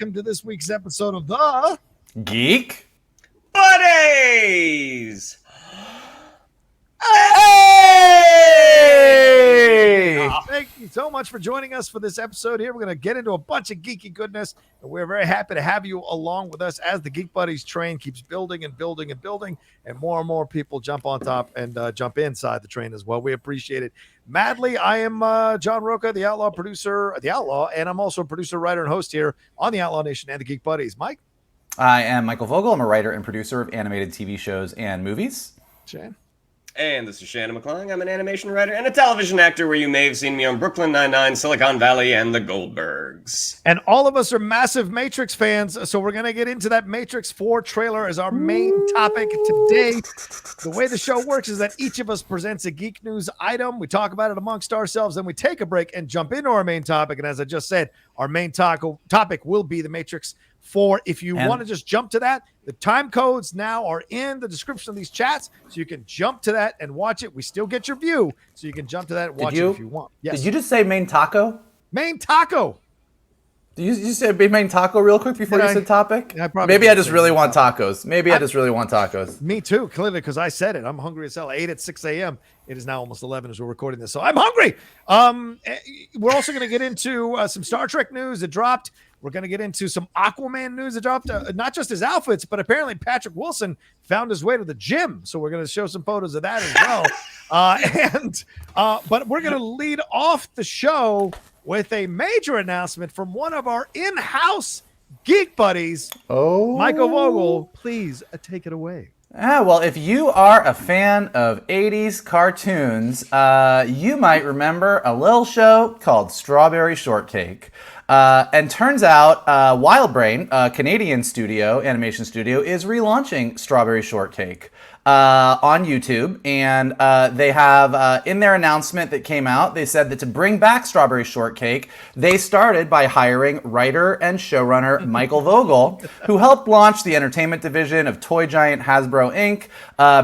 welcome to this week's episode of the Geek Buddies! Hey! Thank you so much for joining us for this episode here. We're going to get into a bunch of geeky goodness, and we're very happy to have you along with us as the Geek Buddies train keeps building and building and building, and more people jump on top and jump inside the train as well. We appreciate it madly. I am John Rocha, the Outlaw producer, and I'm also a producer, writer, and host here on the Outlaw Nation and the Geek Buddies. Mike? I am Michael Vogel. I'm a writer and producer of animated TV shows and movies. Shane? And this is Shannon McClung. I'm an animation writer and a television actor where you may have seen me on Brooklyn Nine-Nine, Silicon Valley, and The Goldbergs. And all of us are massive Matrix fans, so we're going to get into that Matrix 4 trailer as our main topic today. The way the show works is that each of us presents a geek news item. We talk about it amongst ourselves, then we take a break and jump into our main topic. And as I just said, our main topic will be the Matrix 4. If you want to just jump to that, the time codes now are in the description of these chats, so you can jump to that and watch it. We still get your view, so you can jump to that and watch it if you want. Yes. Did you just say main taco? Main taco. Did you say main taco real quick before you said topic? Maybe I just really want tacos. I just really want tacos. Me too, clearly, because I said it. I'm hungry as hell. I ate at 6 a.m. It is now almost 11 as we're recording this, so I'm hungry. We're also going to get into some Star Trek news that dropped. We're going to get into some Aquaman news that dropped, not just his outfits, but apparently Patrick Wilson found his way to the gym. So we're going to show some photos of that as well. But we're going to lead off the show with a major announcement from one of our in-house Geek Buddies. Michael Vogel, please take it away. Well, if you are a fan of 80s cartoons, you might remember a little show called Strawberry Shortcake. And turns out WildBrain, a Canadian animation studio, is relaunching Strawberry Shortcake on YouTube. And they have, in their announcement that came out, they said that to bring back Strawberry Shortcake, they started by hiring writer and showrunner Michael Vogel, who helped launch the entertainment division of toy giant Hasbro Inc.,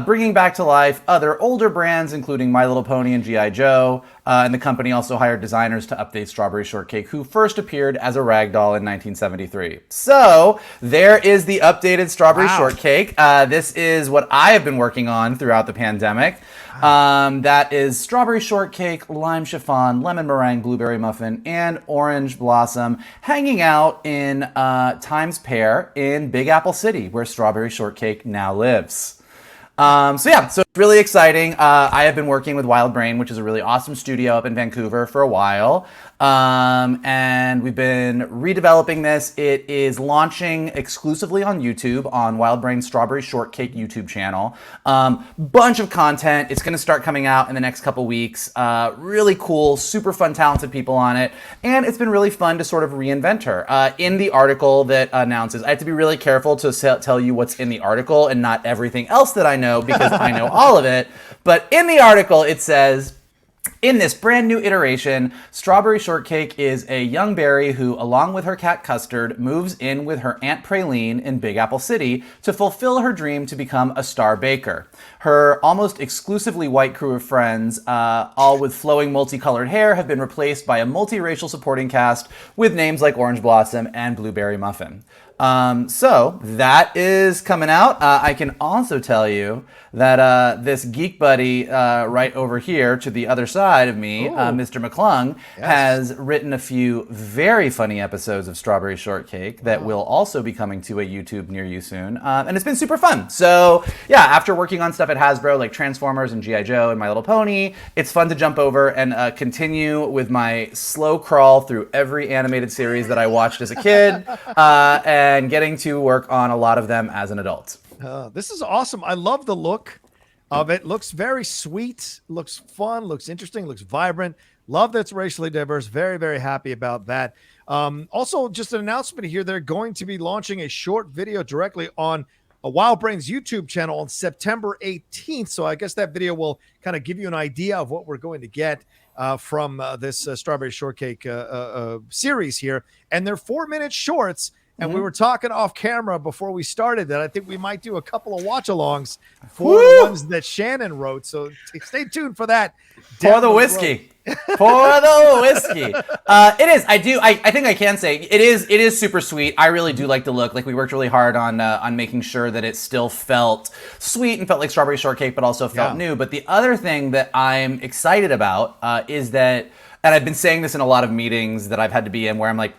bringing back to life other older brands, including My Little Pony and G.I. Joe. And the company also hired designers to update Strawberry Shortcake, who first appeared as a rag doll in 1973. So there is the updated Strawberry Shortcake. This is what I have been working on throughout the pandemic. That is Strawberry Shortcake, lime chiffon, lemon meringue, blueberry muffin, and orange blossom hanging out in Times Pear in Big Apple City, where Strawberry Shortcake now lives. So it's really exciting. I have been working with WildBrain, which is a really awesome studio up in Vancouver, for a while. And we've been redeveloping this. It is launching exclusively on YouTube on WildBrain's Strawberry Shortcake YouTube channel. Bunch of content. It's going to start coming out in the next couple weeks. Really cool, super fun, talented people on it. And it's been really fun to sort of reinvent her. In the article that announces, I have to be really careful to tell you what's in the article and not everything else that I know, because I know all of it. But in the article, it says, in this brand new iteration, Strawberry Shortcake is a young berry who, along with her cat Custard, moves in with her Aunt Praline in Big Apple City to fulfill her dream to become a star baker. Her almost exclusively white crew of friends, all with flowing multicolored hair, have been replaced by a multiracial supporting cast with names like Orange Blossom and Blueberry Muffin. So that is coming out. I can also tell you that this Geek Buddy right over here to the other side of me, Mr. McClung, has written a few very funny episodes of Strawberry Shortcake that will also be coming to a YouTube near you soon. And it's been super fun. So yeah, after working on stuff at Hasbro like Transformers and G.I. Joe and My Little Pony, it's fun to jump over and continue with my slow crawl through every animated series that I watched as a kid and getting to work on a lot of them as an adult. This is awesome. I love the look of it. Looks very sweet, looks fun, looks interesting, looks vibrant. Love that it's racially diverse. Very, very happy about that. Also, just an announcement here. They're going to be launching a short video directly on WildBrain's YouTube channel on September 18th. So I guess that video will kind of give you an idea of what we're going to get from this Strawberry Shortcake series here. And they're 4-minute shorts. And we were talking off camera before we started that I think we might do a couple of watch-alongs for the ones that Shannon wrote. So stay tuned for that. Pour the whiskey. Pour the whiskey. It is. I think I can say it is super sweet. I really do like the look. Like, we worked really hard on making sure that it still felt sweet and felt like Strawberry Shortcake, but also felt new. But the other thing that I'm excited about is that, and I've been saying this in a lot of meetings that I've had to be in, where I'm like,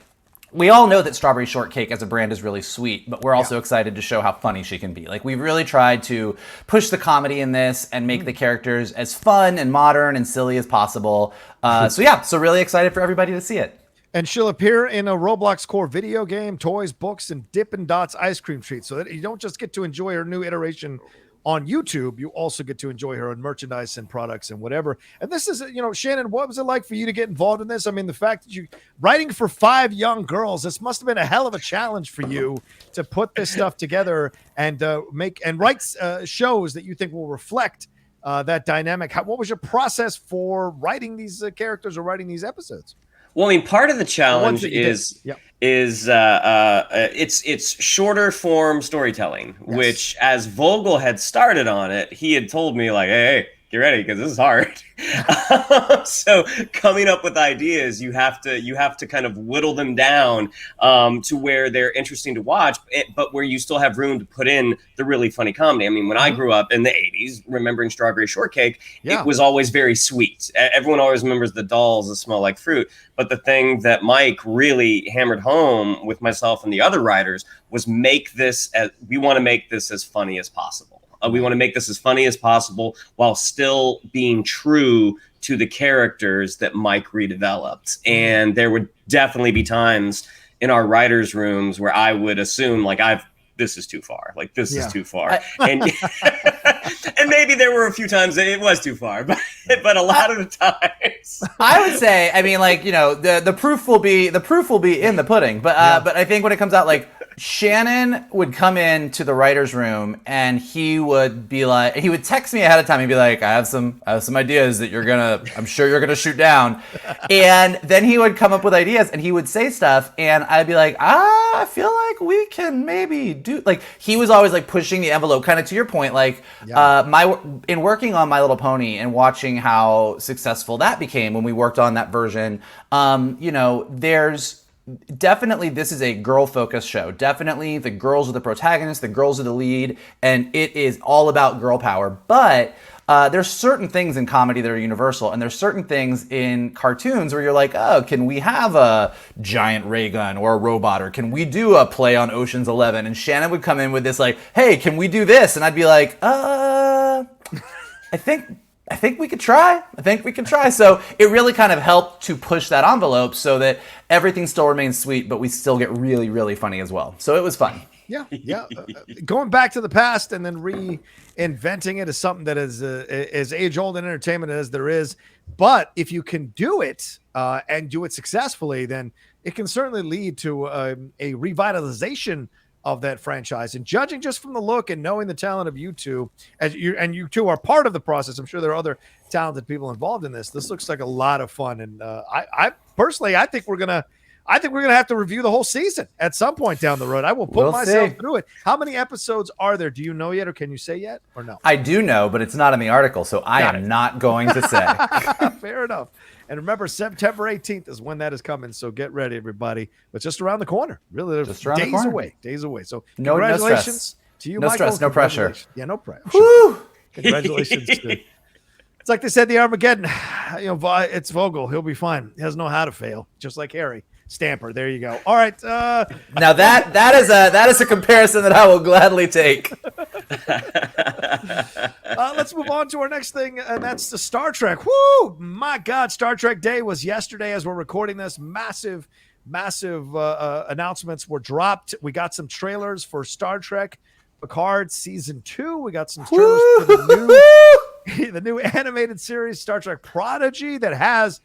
we all know that Strawberry Shortcake as a brand is really sweet, but we're also excited to show how funny she can be. Like, we've really tried to push the comedy in this and make the characters as fun and modern and silly as possible. So really excited for everybody to see it. And she'll appear in a Roblox core video game, toys, books, and Dippin' Dots ice cream treats, so that you don't just get to enjoy her new iteration on YouTube, you also get to enjoy her own merchandise and products and whatever. And this is, Shannon, what was it like for you to get involved in this? I mean, the fact that you writing for 5 young girls, this must have been a hell of a challenge for you to put this stuff together and write shows that you think will reflect that dynamic. What was your process for writing these characters or writing these episodes? Well, I mean, part of the challenge is it's shorter form storytelling, which, as Vogel had started on it, he had told me, like, hey, get ready, because this is hard. So coming up with ideas, you have to kind of whittle them down to where they're interesting to watch, but where you still have room to put in the really funny comedy. I mean, when I grew up in the 80s, remembering Strawberry Shortcake, it was always very sweet. Everyone always remembers the dolls that smell like fruit. But the thing that Mike really hammered home with myself and the other writers was we want to make this as funny as possible. We want to make this as funny as possible while still being true to the characters that Mike redeveloped. And there would definitely be times in our writers' rooms where I would assume, like, this is too far. Like, this is too far. And and maybe there were a few times that it was too far, but a lot of the times. I would say, I mean, like, the proof will be in the pudding. But I think when it comes out, like, Shannon would come in to the writer's room and he would text me ahead of time. He'd be like, I have some ideas that I'm sure you're gonna shoot down. And then he would come up with ideas and he would say stuff and I'd be like, I feel like we can maybe do, like, he was always like pushing the envelope, kind of to your point, like, in working on My Little Pony and watching how successful that became when we worked on that version, there's definitely, this is a girl-focused show. Definitely the girls are the protagonists, the girls are the lead, and it is all about girl power. But there's certain things in comedy that are universal, and there's certain things in cartoons where you're like, oh, can we have a giant ray gun or a robot, or can we do a play on Ocean's 11? And Shannon would come in with this like, hey, can we do this? And I'd be like, I think we could try. So it really kind of helped to push that envelope so that everything still remains sweet, but we still get really, really funny as well. So it was fun. Yeah. Going back to the past and then reinventing it is something that is as age-old in entertainment as there is. But if you can do it and do it successfully, then it can certainly lead to a revitalization of that franchise. And judging just from the look and knowing the talent of you two, you two are part of the process, I'm sure there are other talented people involved in this. This looks like a lot of fun. And I personally, I think we're gonna have to review the whole season at some point down the road. I will put myself through it. How many episodes are there? Do you know yet, or can you say yet, or no? I do know, but it's not in the article, so I am not going to say. Fair enough. And remember, September 18th is when that is coming. So get ready, everybody. It's just around the corner. Really, just around days away. Days away. So congratulations to you, no Michael. Stress, no pressure. Yeah, no pressure. Woo! Congratulations. It's like they said, the Armageddon. It's Vogel. He'll be fine. He doesn't know how to fail, just like Harry. Stamper. There you go. All right. Now that is a comparison that I will gladly take. Let's move on to our next thing, and that's the Star Trek. Woo! My God, Star Trek Day was yesterday as we're recording this. Massive announcements were dropped. We got some trailers for Star Trek Picard Season 2. We got some trailers for the new animated series, Star Trek Prodigy, that has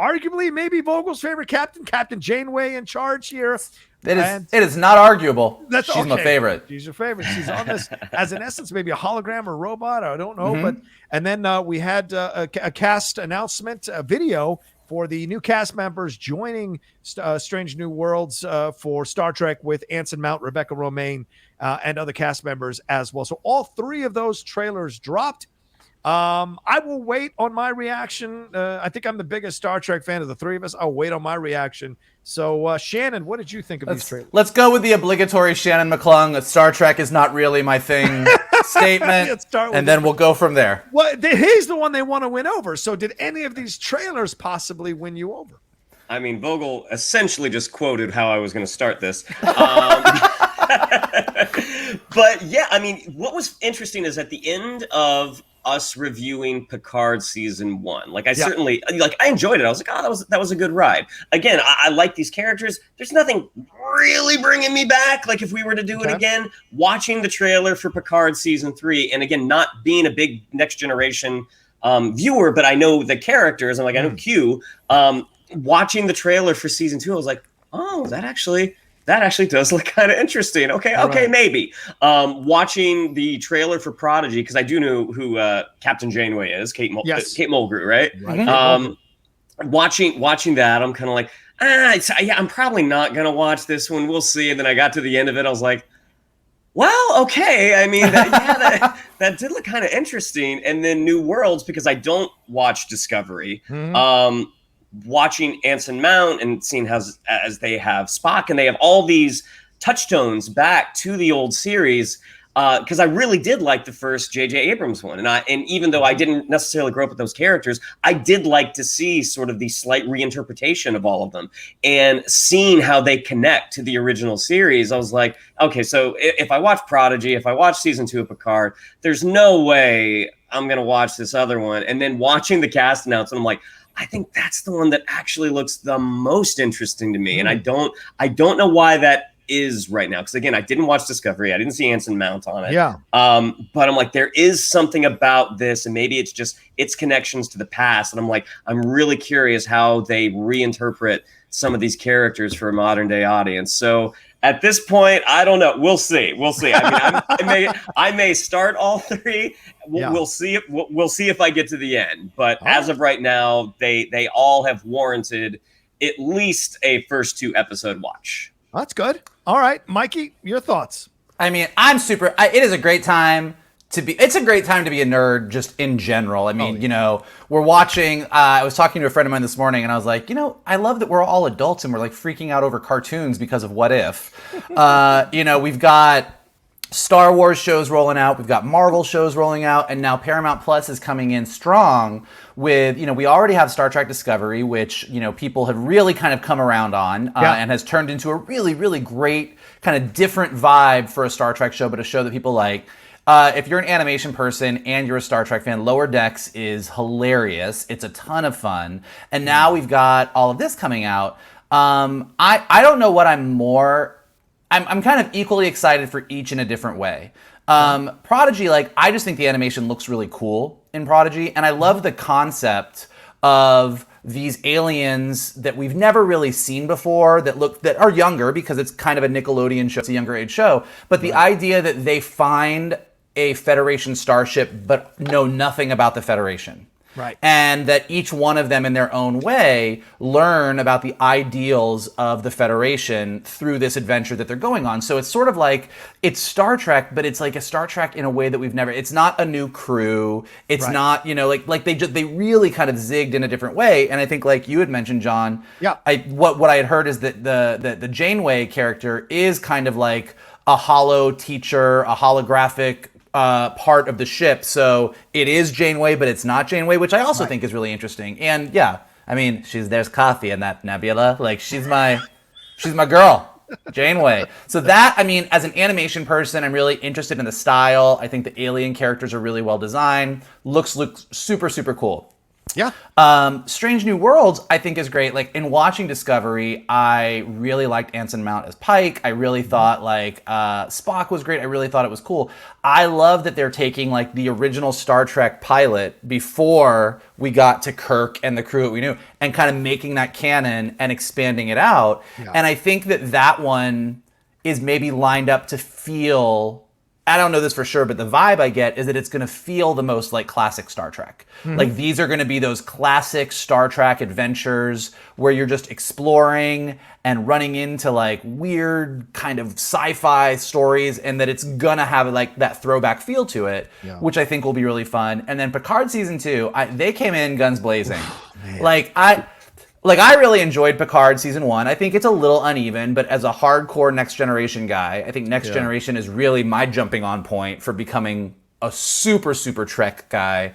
arguably maybe Vogel's favorite captain, Captain Janeway, in charge here. It is not arguable. She's my favorite. She's your favorite. She's on this as, in essence, maybe a hologram or robot. I don't know. Mm-hmm. And then we had a cast announcement, a video for the new cast members joining Strange New Worlds for Star Trek with Anson Mount, Rebecca Romaine, and other cast members as well. So all three of those trailers dropped. I will wait on my reaction. I think I'm the biggest Star Trek fan of the three of us. I'll wait on my reaction. So, Shannon, what did you think of these trailers? Let's go with the obligatory Shannon McClung, Star Trek is not really my thing statement, and then we'll go from there. Well, he's the one they want to win over. So did any of these trailers possibly win you over? I mean, Vogel essentially just quoted how I was going to start this. But yeah, I mean, what was interesting is at the end of us reviewing Picard season 1, like I certainly, like I enjoyed it. I was like, oh, that was a good ride. Again, I like these characters. There's nothing really bringing me back. Like if we were to do it again, watching the trailer for Picard season 3, and again, not being a big Next Generation viewer, but I know the characters. I'm like, I know Q. Watching the trailer for season 2, I was like, oh, that actually does look kind of interesting. Okay, maybe. Watching the trailer for Prodigy, because I do know who Captain Janeway is, Kate Mulgrew, right? Watching that, I'm kind of like, I'm probably not gonna watch this one. We'll see. And then I got to the end of it, I was like, well, okay. I mean, that did look kind of interesting. And then New Worlds, because I don't watch Discovery. Watching Anson Mount and seeing how as they have Spock and they have all these touchstones back to the old series, because I really did like the first J.J. Abrams one, and even though I didn't necessarily grow up with those characters, I did like to see sort of the slight reinterpretation of all of them and seeing how they connect to the original series. I was like, okay, so if I watch Prodigy, if I watch season 2 of Picard, there's no way I'm gonna watch this other one. And then watching the cast announcement, I'm like, I think that's the one that actually looks the most interesting to me. And I don't know why that is right now. Because again, I didn't watch Discovery. I didn't see Anson Mount on it. Yeah. But I'm like, there is something about this, and maybe it's just its connections to the past. And I'm like, I'm really curious how they reinterpret some of these characters for a modern day audience. So at this point, I don't know. We'll see. I mean, I may start all three. We'll see. We'll see if I get to the end. But as of right now, they all have warranted at least a first 2 episode watch. That's good. All right, Mikey, your thoughts? I mean, it is a great time to be. It's a great time to be a nerd, just in general. I mean, we're watching. I was talking to a friend of mine this morning, and I was like, I love that we're all adults and we're like freaking out over cartoons because of What If. We've got Star Wars shows rolling out, we've got Marvel shows rolling out, and now Paramount Plus is coming in strong with, we already have Star Trek Discovery, which, people have really kind of come around on and has turned into a really, really great kind of different vibe for a Star Trek show, but a show that people like. If you're an animation person and you're a Star Trek fan, Lower Decks is hilarious. It's a ton of fun. And now we've got all of this coming out. I don't know what I'm kind of equally excited for each in a different way. Prodigy, I just think the animation looks really cool in Prodigy, and I love the concept of these aliens that we've never really seen before that are younger because it's kind of a Nickelodeon show, it's a younger age show, but the idea that they find a Federation starship but know nothing about the Federation. Right. And that each one of them in their own way learn about the ideals of the Federation through this adventure that they're going on. So it's sort of like, it's Star Trek, but it's like a Star Trek in a way that we've never, it's not a new crew. It's not, they really kind of zigged in a different way. And I think like you had mentioned, John, what I had heard is that the Janeway character is kind of like a holo teacher, a holographic part of the ship, so it is Janeway, but it's not Janeway, which I also think is really interesting. And I mean, there's coffee in that nebula. Like she's my girl, Janeway. So that, I mean, as an animation person, I'm really interested in the style. I think the alien characters are really well designed. Looks super, super cool. Yeah. Strange New Worlds, I think, is great. Like in watching Discovery, I really liked Anson Mount as Pike. I really thought Spock was great. I really thought it was cool. I love that they're taking like the original Star Trek pilot before we got to Kirk and the crew that we knew and kind of making that canon and expanding it out. Yeah. And I think that one is maybe lined up to feel I don't know this for sure, but the vibe I get is that it's going to feel the most like classic Star Trek. Like these are going to be those classic Star Trek adventures where you're just exploring and running into like weird kind of sci-fi stories, and that it's going to have like that throwback feel to it, which I think will be really fun. And then Picard season 2, they came in guns blazing. I really enjoyed Picard season 1. I think it's a little uneven, but as a hardcore Next Generation guy, I think Next Generation is really my jumping on point for becoming a super, super Trek guy.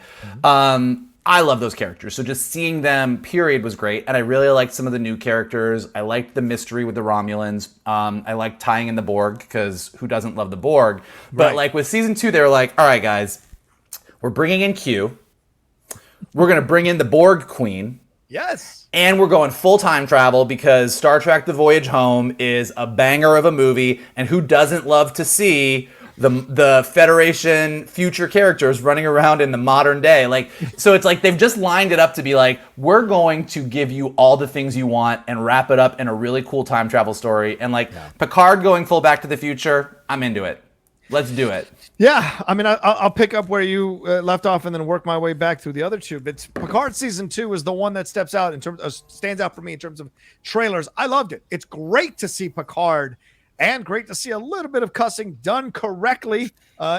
I love those characters. So just seeing them, period, was great. And I really liked some of the new characters. I liked the mystery with the Romulans. I liked tying in the Borg, because who doesn't love the Borg? But like with season 2, they were like, all right, guys, we're bringing in Q. We're going to bring in the Borg Queen. Yes. And we're going full time travel because Star Trek The Voyage Home is a banger of a movie. And who doesn't love to see the Federation future characters running around in the modern day? Like, so it's like they've just lined it up to be like, we're going to give you all the things you want and wrap it up in a really cool time travel story. And like Picard going full Back to the Future, I'm into it. Let's do it. Yeah, I mean, I'll pick up where you left off and then work my way back through the other two. But Picard season 2 is the one that stands out for me in terms of trailers. I loved it. It's great to see Picard, and great to see a little bit of cussing done correctly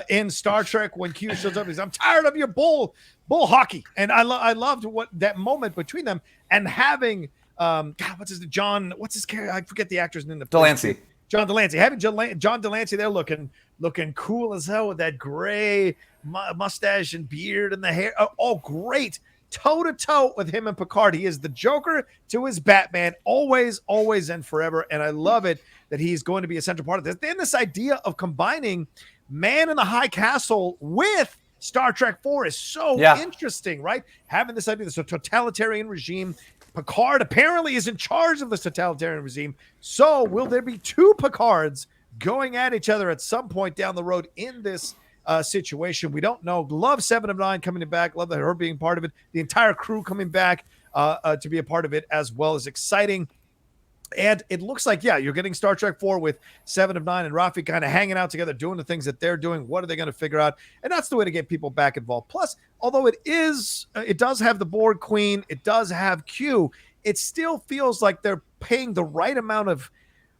in Star Trek when Q shows up. He's, I'm tired of your bull hockey, and I loved what that moment between them and having what's his character? I forget the actor's name. Delancey. John Delancey. Having John Delancey there looking cool as hell with that gray mustache and beard and the hair. Oh, great. Toe-to-toe with him and Picard. He is the Joker to his Batman, always, always, and forever. And I love it that he's going to be a central part of this. Then this idea of combining Man in the High Castle with Star Trek 4 is so interesting, right? Having this idea, this totalitarian regime. Picard apparently is in charge of this totalitarian regime. So will there be two Picards going at each other at some point down the road in this situation? We don't know. Love 7 of 9 coming back. Love that her being part of it. The entire crew coming back to be a part of it as well is exciting. And it looks like, you're getting Star Trek 4 with 7 of 9 and Rafi kind of hanging out together, doing the things that they're doing. What are they going to figure out? And that's the way to get people back involved. Plus, although it does have the Borg Queen, it does have Q, it still feels like they're paying the right amount of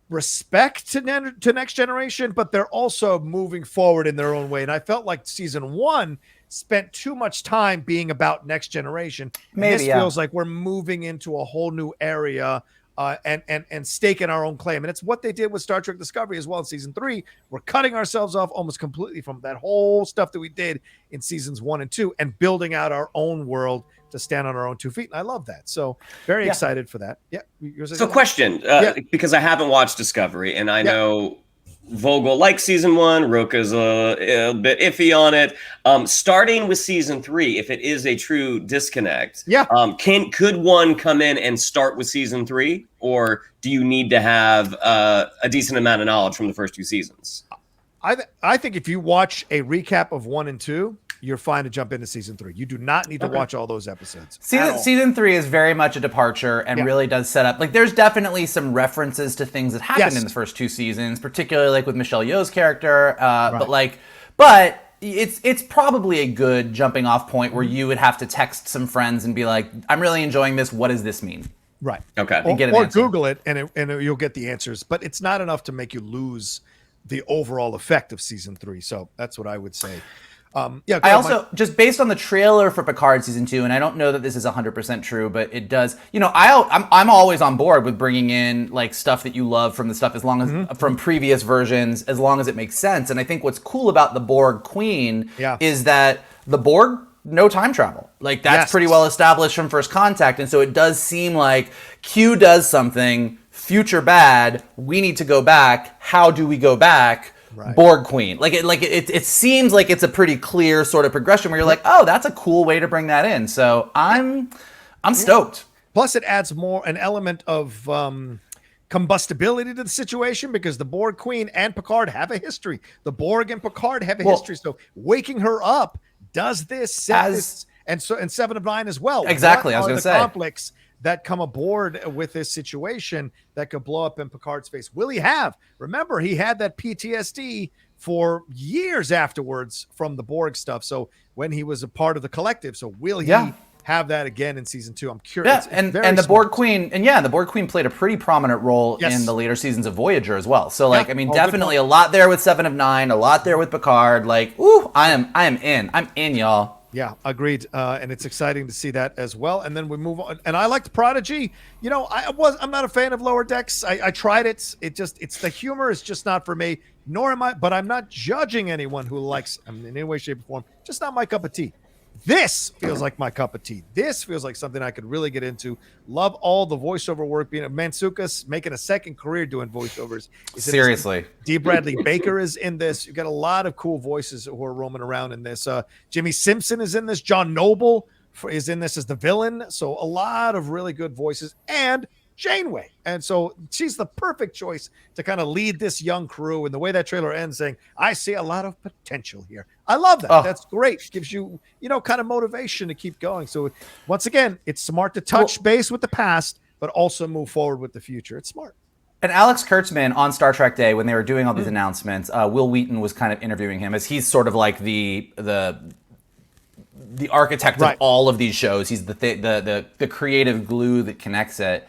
respect to Next Generation, but they're also moving forward in their own way. And I felt like season 1 spent too much time being about Next Generation. Maybe this feels like we're moving into a whole new area and staking our own claim. And it's what they did with Star Trek Discovery as well in season 3. We're cutting ourselves off almost completely from that whole stuff that we did in seasons 1 and 2 and building out our own world to stand on our own 2 feet. And I love that. So very excited for that. Yeah. So question, because I haven't watched Discovery and I know Vogel likes season 1, Rocha's a bit iffy on it. Starting with season 3, if it is a true disconnect, could one come in and start with season 3, or do you need to have a decent amount of knowledge from the first 2 seasons? I think if you watch a recap of 1 and 2, you're fine to jump into season 3. You do not need to watch all those episodes. Season 3 is very much a departure and really does set up, like, there's definitely some references to things that happened in the first 2 seasons, particularly like with Michelle Yeoh's character. But it's probably a good jumping off point where you would have to text some friends and be like, I'm really enjoying this. What does this mean? Right. Okay. Or Google it and you'll get the answers, but it's not enough to make you lose the overall effect of season 3. So that's what I would say. I also, just based on the trailer for Picard season 2, and I don't know that this is 100% true, but it does, I'm always on board with bringing in like stuff that you love from the stuff, as long as from previous versions, as long as it makes sense. And I think what's cool about the Borg Queen is that the Borg no time travel. Like, that's pretty well established from First Contact. And so it does seem like Q does something, future bad, we need to go back. How do we go back? Right. Borg Queen. It seems like it's a pretty clear sort of progression where you're like, oh, that's a cool way to bring that in. So I'm stoked. Plus, it adds an element of combustibility to the situation, because the Borg Queen and Picard have a history. The Borg and Picard have a history. So waking her up does this, and 7 of 9 as well. Exactly. I was going to say conflicts that come aboard with this situation that could blow up in Picard's face. Will he have? Remember, he had that PTSD for years afterwards from the Borg stuff. So when he was a part of the collective, so will he have that again in season 2? I'm curious. Yeah, and the Borg Queen, the Borg Queen played a pretty prominent role in the later seasons of Voyager as well. So like, I mean, definitely a lot there with 7 of 9, a lot there with Picard. Like, ooh, I am in, y'all. Yeah, agreed. And it's exciting to see that as well. And then we move on. And I liked Prodigy. You know, I'm not a fan of Lower Decks. I tried it. It's the humor is just not for me. Nor am I. But I'm not judging anyone who likes in any way, shape, or form. Just not my cup of tea. This feels like my cup of tea. This feels like something I could really get into. Love all the voiceover work. Being Mantzoukas making a second career doing voiceovers. Seriously. D. Bradley Baker is in this. You've got a lot of cool voices who are roaming around in this. Jimmy Simpson is in this. John Noble is in this as the villain. So a lot of really good voices. And Janeway. And so she's the perfect choice to kind of lead this young crew. And the way that trailer ends saying, I see a lot of potential here. I love that. That's great. Gives you, kind of motivation to keep going. So once again, it's smart to touch base with the past, but also move forward with the future. It's smart. And Alex Kurtzman on Star Trek Day, when they were doing all these announcements, Will Wheaton was kind of interviewing him as he's sort of like the architect of all of these shows. He's the creative glue that connects it.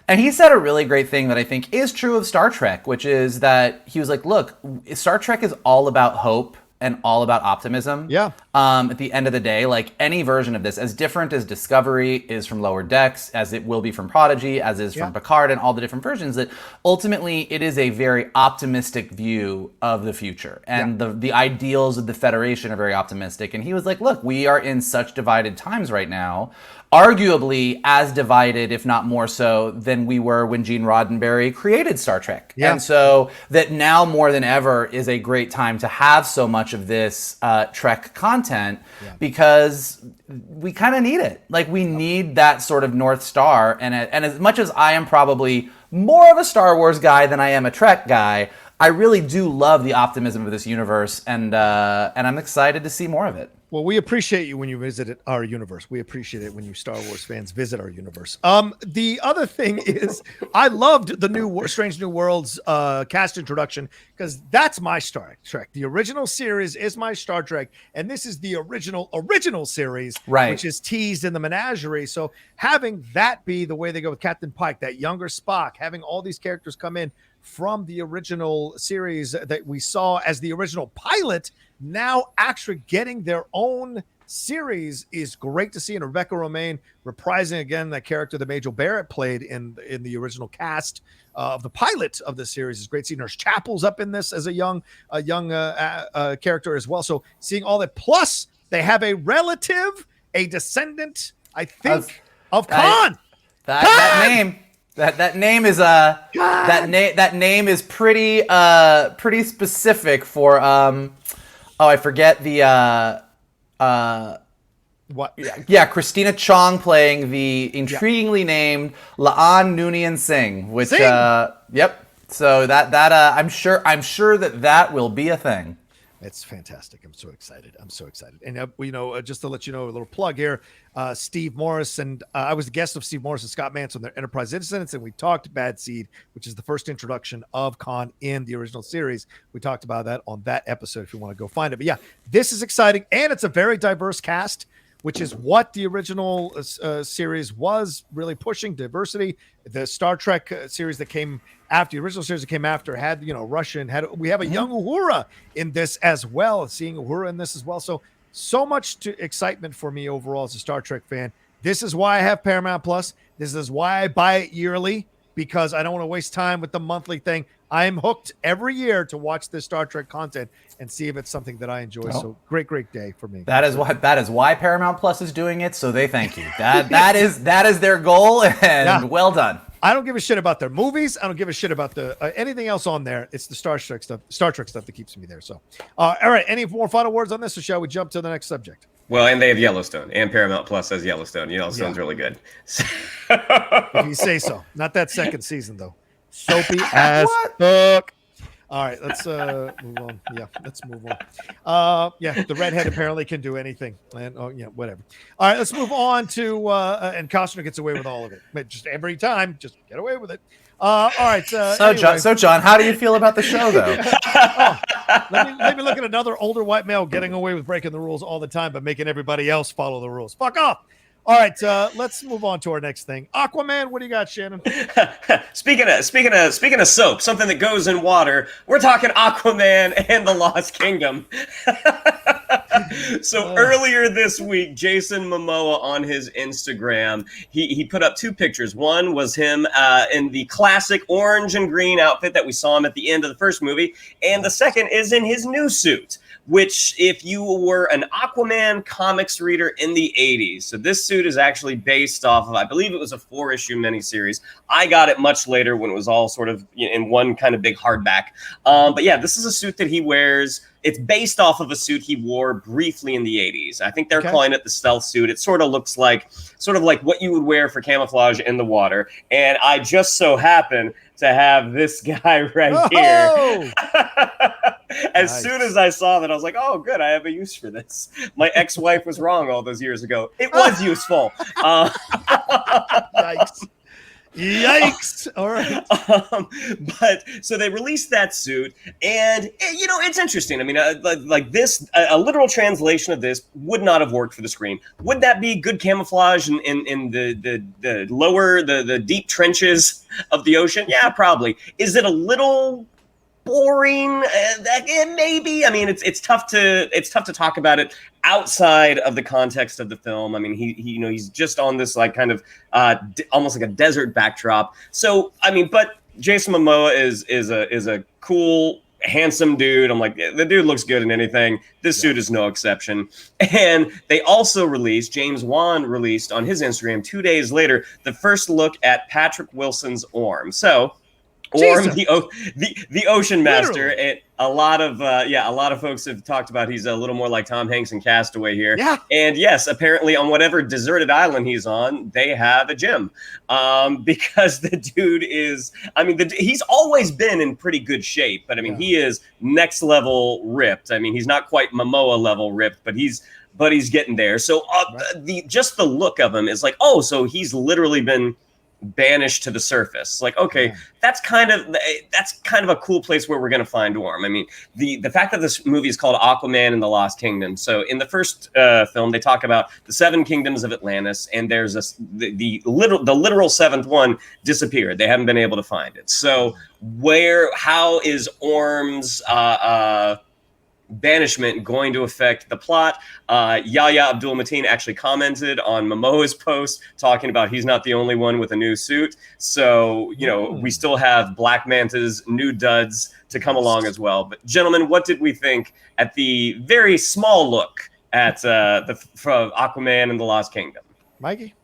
And he said a really great thing that I think is true of Star Trek, which is that he was like, look, Star Trek is all about hope and all about optimism. Yeah. At the end of the day, like any version of this, as different as Discovery is from Lower Decks, as it will be from Prodigy, as is from Picard, and all the different versions, that ultimately it is a very optimistic view of the future. And the ideals of the Federation are very optimistic. And he was like, look, we are in such divided times right now, arguably as divided, if not more so, than we were when Gene Roddenberry created Star Trek. Yeah. And so that now more than ever is a great time to have so much of this Trek content because we kind of need it. Like we need that sort of North Star. And as much as I am probably more of a Star Wars guy than I am a Trek guy, I really do love the optimism of this universe, and I'm excited to see more of it. Well, we appreciate you when you visit our universe. We appreciate it when you Star Wars fans visit our universe. The other thing is, I loved the new Strange New Worlds cast introduction because that's my Star Trek. The original series is my Star Trek, and this is the original series, which is teased in the Menagerie. So having that be the way they go with Captain Pike, that younger Spock, having all these characters come in from the original series that we saw as the original pilot, now actually getting their own series is great to see. And Rebecca Romijn reprising again that character that Majel Barrett played in the original cast of the pilot of the series is great. Seeing Nurse Chapel's up in this as a young character as well. So seeing all that, plus they have a relative, a descendant, I think, of Khan. That name. That name is that name is pretty specific for I forget the what? Yeah, Christina Chong playing the intriguingly named Laan Noonien Singh, which yep. So that I'm sure that will be a thing. It's fantastic. I'm so excited. And, just to let you know, a little plug here, Steve Morris, and I was the guest of Steve Morris and Scott Mantz on their Enterprise Incidents, and we talked Bad Seed, which is the first introduction of Khan in the original series. We talked about that on that episode if you want to go find it. But yeah, this is exciting, and it's a very diverse cast, which is what the original series was really pushing, diversity. The Star Trek series that came after, the original series that came after, had, Russian, we have a young Uhura in this as well, seeing Uhura in this as well. So much excitement for me overall as a Star Trek fan. This is why I have Paramount Plus. This is why I buy it yearly, because I don't want to waste time with the monthly thing. I am hooked every year to watch this Star Trek content and see if it's something that I enjoy. So great day for me. That is why Paramount Plus is doing it. So they thank you. That is their goal, and well done. I don't give a shit about their movies. I don't give a shit about the anything else on there. It's the Star Trek stuff that keeps me there. So, all right. Any more final words on this, or shall we jump to the next subject? Well, and they have Yellowstone, and Paramount Plus has Yellowstone. Yellowstone's really good. If you say so. Not that second season though. Soapy as fuck. All right, let's move on. Yeah, let's move on. Yeah, the redhead apparently can do anything, and whatever. All right, let's move on to and Costner gets away with all of it, but just every time, just get away with it. All right. So John, how do you feel about the show, though? Let me look at another older white male getting away with breaking the rules all the time, but making everybody else follow the rules. Fuck off. All right, let's move on to our next thing. Aquaman, what do you got, Shannon? Speaking of soap, something that goes in water, we're talking Aquaman and the Lost Kingdom. So earlier this week, Jason Momoa on his Instagram, he put up two pictures. One was him in the classic orange and green outfit that we saw him at the end of the first movie, and the second is in his new suit, which if you were an Aquaman comics reader in the 80s, so this suit is actually based off of, I believe it was a 4-issue miniseries. I got it much later when it was all sort of in one kind of big hardback. But yeah, this is a suit that he wears. It's based off of a suit he wore briefly in the 80s. I think they're calling it the stealth suit. It sort of looks like what you would wear for camouflage in the water. And I just so happen to have this guy right here. As soon as I saw that, I was like, oh, good, I have a use for this. My ex-wife was wrong all those years ago. It was useful. Yikes. Yikes! All right. But so they released that suit, and it's interesting. I mean, like this, a literal translation of this would not have worked for the screen. Would that be good camouflage in the lower, the deep trenches of the ocean? Yeah, probably. Is it a little boring? Maybe. I mean, it's tough to talk about it outside of the context of the film. I mean, he's just on this like kind of almost like a desert backdrop. So I mean, but Jason Momoa is a cool, handsome dude. I'm like, the dude looks good in anything. This suit is no exception. And they also released, James Wan released on his Instagram 2 days later, the first look at Patrick Wilson's Orm. So Orm, the Ocean Master. And a lot of folks have talked about he's a little more like Tom Hanks in Castaway here. Yeah. And yes, apparently on whatever deserted island he's on, they have a gym. Because the dude is, I mean, he's always been in pretty good shape, but I mean, he is next level ripped. I mean, he's not quite Momoa level ripped, but he's getting there. So just the look of him is like, oh, so he's literally been banished to the surface. Like, okay, that's kind of a cool place where we're going to find Orm. I mean, the fact that this movie is called Aquaman and the Lost Kingdom. So in the first film, they talk about the 7 kingdoms of Atlantis, and there's the literal 7th one disappeared. They haven't been able to find it. So how is Orm's banishment going to affect the plot? Yahya Abdul-Mateen actually commented on Momoa's post talking about he's not the only one with a new suit. So, we still have Black Manta's new duds to come along as well. But gentlemen, what did we think at the very small look at from Aquaman and the Lost Kingdom? Mikey?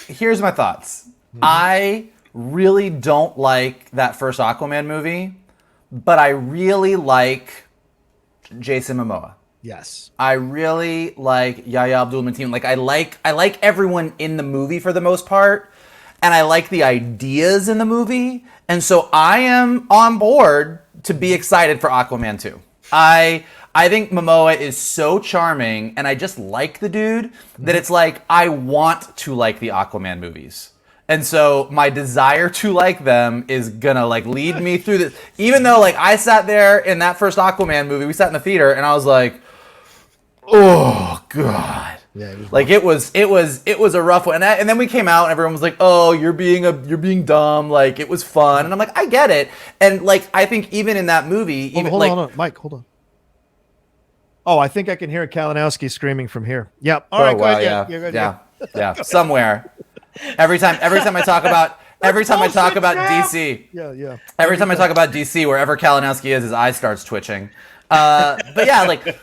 Here's my thoughts. I really don't like that first Aquaman movie, but I really like Jason Momoa. Yes. I really like Yahya Abdul-Mateen. Like I like everyone in the movie for the most part, and I like the ideas in the movie. And so I am on board to be excited for Aquaman 2. I think Momoa is so charming, and I just like the dude that it's like I want to like the Aquaman movies. And so my desire to like them is gonna like lead me through this. Even though like I sat there in that first Aquaman movie, we sat in the theater and I was like, oh God. Yeah, it was a rough one. And then we came out and everyone was like, oh, you're being dumb. Like it was fun. And I'm like, I get it. And like I think even in that movie, hold on, Mike, hold on. Oh, I think I can hear Kalinowski screaming from here. Yep. All right, go ahead. Yeah. Somewhere. Every time I talk about DC. Yeah. Every time I talk about DC, wherever Kalinowski is, his eye starts twitching. But yeah, like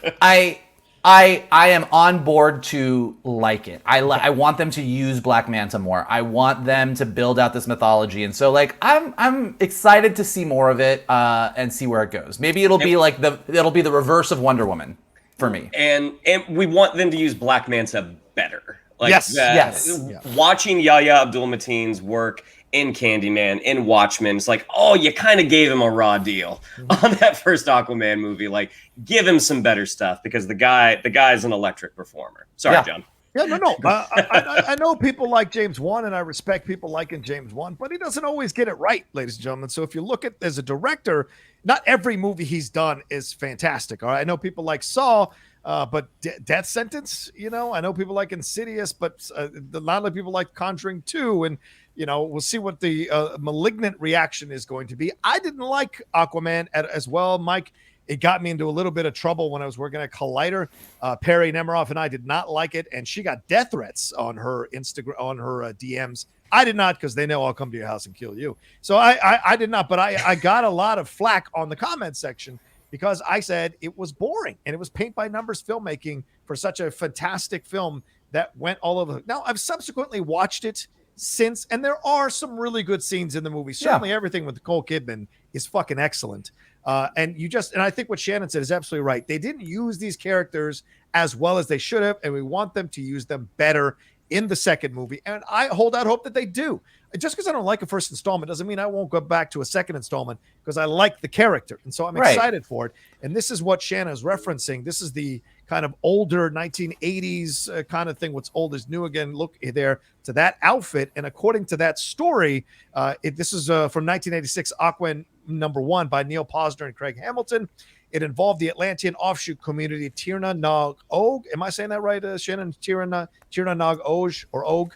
I am on board to like it. I want them to use Black Manta more. I want them to build out this mythology, and so like I'm excited to see more of it and see where it goes. Maybe it'll be the reverse of Wonder Woman for me. And we want them to use Black Manta better. Like, yes. Watching Yahya Abdul-Mateen's work in Candyman, in Watchmen. It's like, oh, you kind of gave him a raw deal on that first Aquaman movie. Like, give him some better stuff because the guy's an electric performer. Sorry, John. Yeah, no. I know people like James Wan, and I respect people liking James Wan, but he doesn't always get it right, ladies and gentlemen. So if you look at as a director, not every movie he's done is fantastic. All right, I know people like Saw, but Death Sentence. I know people like Insidious, but a lot of people like Conjuring 2, and we'll see what the Malignant reaction is going to be. I didn't like Aquaman as well, Mike. It got me into a little bit of trouble when I was working at Collider. Perry Nemiroff and I did not like it, and she got death threats on her Instagram, on her DMs. I did not, because they know I'll come to your house and kill you. So I did not, but I got a lot of flack on the comment section because I said it was boring and it was paint by numbers filmmaking for such a fantastic film that went all over. Now I've subsequently watched it since, and there are some really good scenes in the movie. Certainly everything with Nicole Kidman is fucking excellent. And I think what Shannon said is absolutely right. They didn't use these characters as well as they should have, and we want them to use them better in the second movie. And I hold out hope that they do. Just because I don't like a first installment doesn't mean I won't go back to a second installment, because I like the character. And so I'm excited for it. And this is what Shannon is referencing. This is the kind of older 1980s kind of thing. What's old is new again. Look there to that outfit. And according to that story, this is from 1986, Aquaman #1 by Neil Posner and Craig Hamilton. It involved the Atlantean offshoot community Tirna Nog Og. Am I saying that right, Shannon? Tirna Nog Oj or Og.